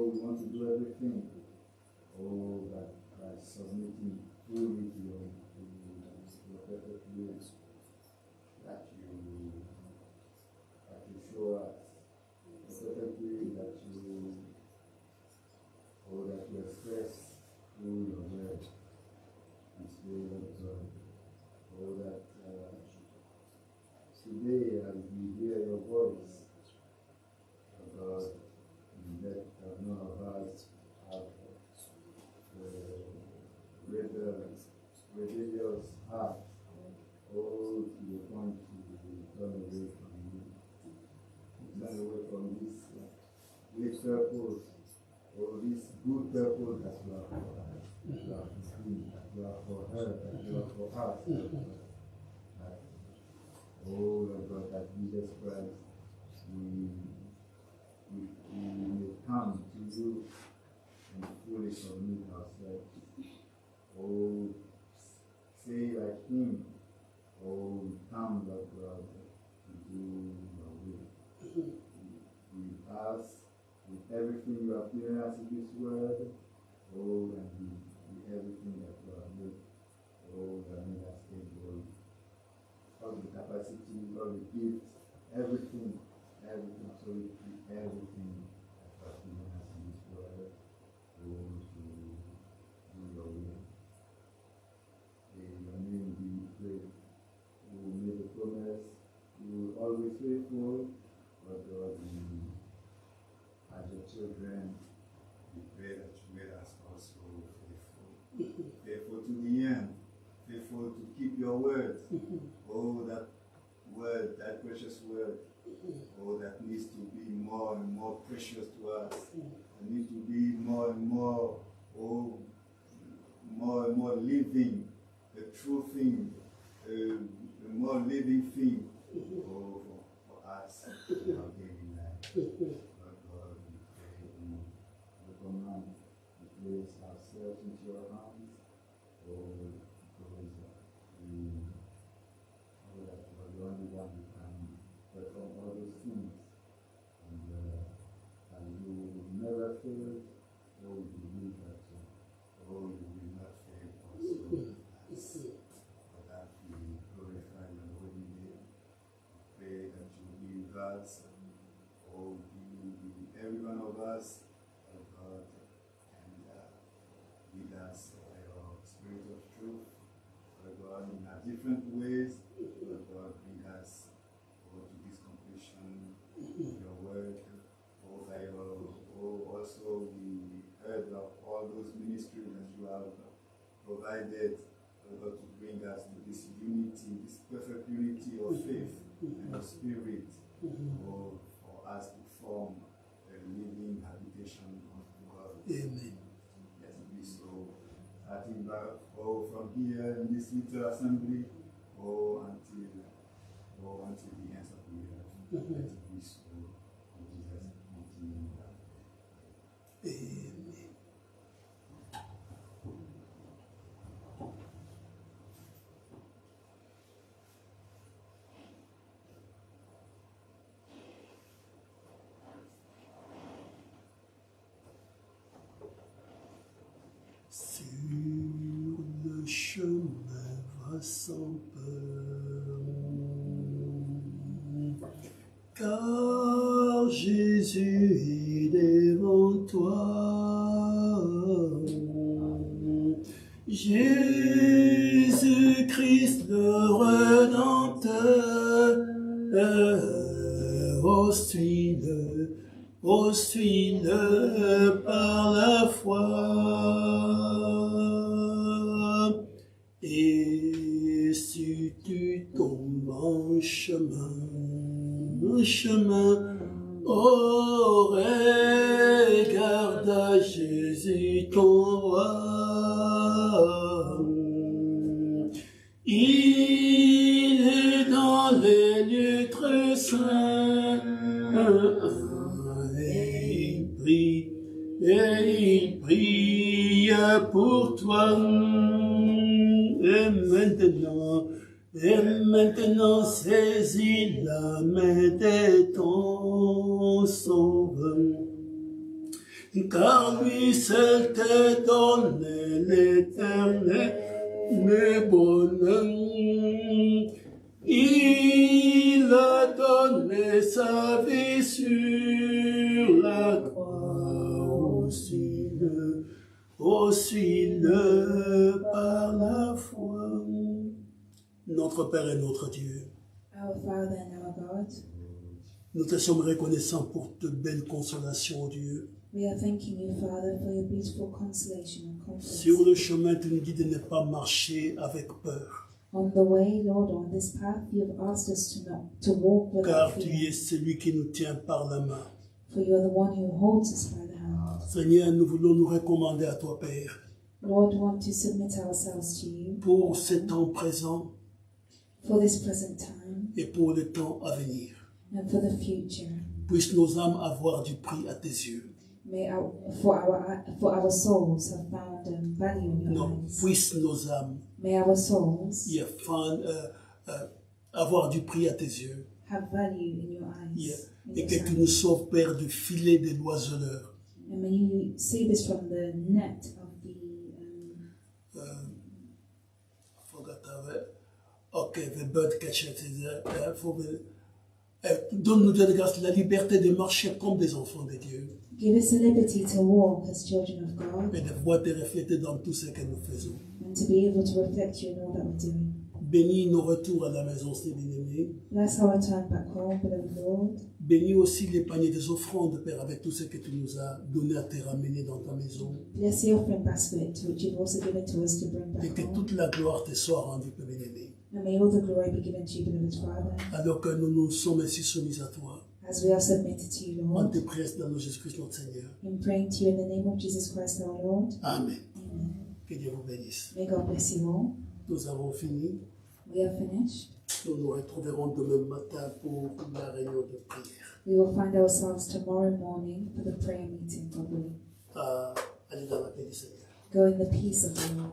Oh, we want to do everything. Oh, that by submitting fully to your perfect will, that you show us the perfect way that you express through your word and spirit of God. Oh, that today as we hear your voice, oh God, that none of us have rebellious heart, oh, to the point to turn away from you, turn away from this great purpose, or this good purpose that you have for us, that you have for him, that you have for her, that you have for us. Oh, Lord God, that Jesus Christ, we may come to you and fully submit ourselves. Oh, say like him, oh, come, Lord God, to do your will. We ask with everything you have given us in this world, oh, and with everything that you have made, oh, that made us take glory. All the capacity, all the gifts, everything, absolutely everything that you have given us in this world, oh, to do your will. In your name be praised. You will make a promise, you will always faithful, but God, as your children, we pray that you made us also faithful. Faithful to the end, faithful to keep your word. Oh, that word, that precious word, oh, that needs to be more and more precious to us. It needs to be more and more, oh, more and more living, the true thing, the more living thing, oh, for us in our daily life. Lord God, we pray in the command, we place ourselves into your hands, oh, because we know that you are the only one who can perform all those things, and you will never fail. Oh, we believe that oh, you will not fail also. For that we glorify your holy name. We pray that you give us, oh, every one of us, oh God, and lead us by your spirit of truth, oh God, in our different ways, oh God, bring us, oh, to this completion of your work, oh, by your, oh, also we heard of all those ministries that you have provided, oh God, to bring us to this unity, this perfect unity of faith and of spirit, oh, for us to form a living habitation of God. Amen. Let it be so. Starting back, oh, from here in this little assembly, oh, until the ends of the earth. Let it be so. In Jesus' mighty name. Amen. Sur le chemin va sans peur, car Jésus est devant toi. Jésus-Christ le Rédempteur, suis-le par la foi. Et si tu tombes en chemin, oh, regarde à Jésus ton roi. Il est dans les lieux très saints, et il prie pour toi. Et maintenant, saisis la main de ton sauveur. car lui seul t'a donné l'éternel bonheur. Il a donné sa vie sur la croix, aussi-le par la foi. Notre Père et notre Dieu, Our Father and our God, nous te sommes reconnaissants pour de belles consolations, oh Dieu. we are thanking you, Father, for your beautiful consolation and comfort. Sur le chemin, tu nous dis de ne pas marcher avec peur, On the way, Lord, on this path, you have asked us to walk without car tu fear, es celui qui nous tient par la main. for you are the one who holds us by the hand. Seigneur, nous voulons nous recommander à toi, Père, Lord, we want to submit ourselves to you pour ce temps présent for this present time et pour le temps à venir. and for the future. Puissent nos âmes avoir du prix à tes yeux. May for our souls have found value in your Non, eyes. puissent nos âmes May our souls avoir du prix à tes yeux. have value in your eyes. in Et your que tu sight. nous sauves, Père, du filet des oiseleurs. And may you save us from the net of the The bird catcher. Donne-nous de grâce la liberté de marcher comme des enfants de Dieu give us the liberty to walk as children of God et de voir te refléter dans tout ce que nous faisons. and to be able to reflect you in all that we're doing. Bénis nos retours à la maison, c'est bien-aimé. Bless our return back home, beloved Lord. Bénis aussi les paniers des offrandes, Père, avec tout ce que tu nous as donné à te ramener dans ta maison. Bless the offering basket which you've also given to us to bring Et back que home. toute la gloire te soit rendue, Père bien-aimé. And may all the glory be given to you, beloved Father, Alors que nous nous sommes ainsi soumis à toi. as we are submitted to you, On Lord. te prie dans le Jésus-Christ notre Seigneur. In praying to you in the name of Jesus Christ our Lord. Amen. Amen. Que Dieu vous bénisse. May God bless you all. Nous avons fini. We are finished. Nous nous retrouverons demain matin pour la réunion de prière. We will find ourselves tomorrow morning for the prayer meeting, God willing. Allez dans la paix du Seigneur. Go in the peace of the Lord.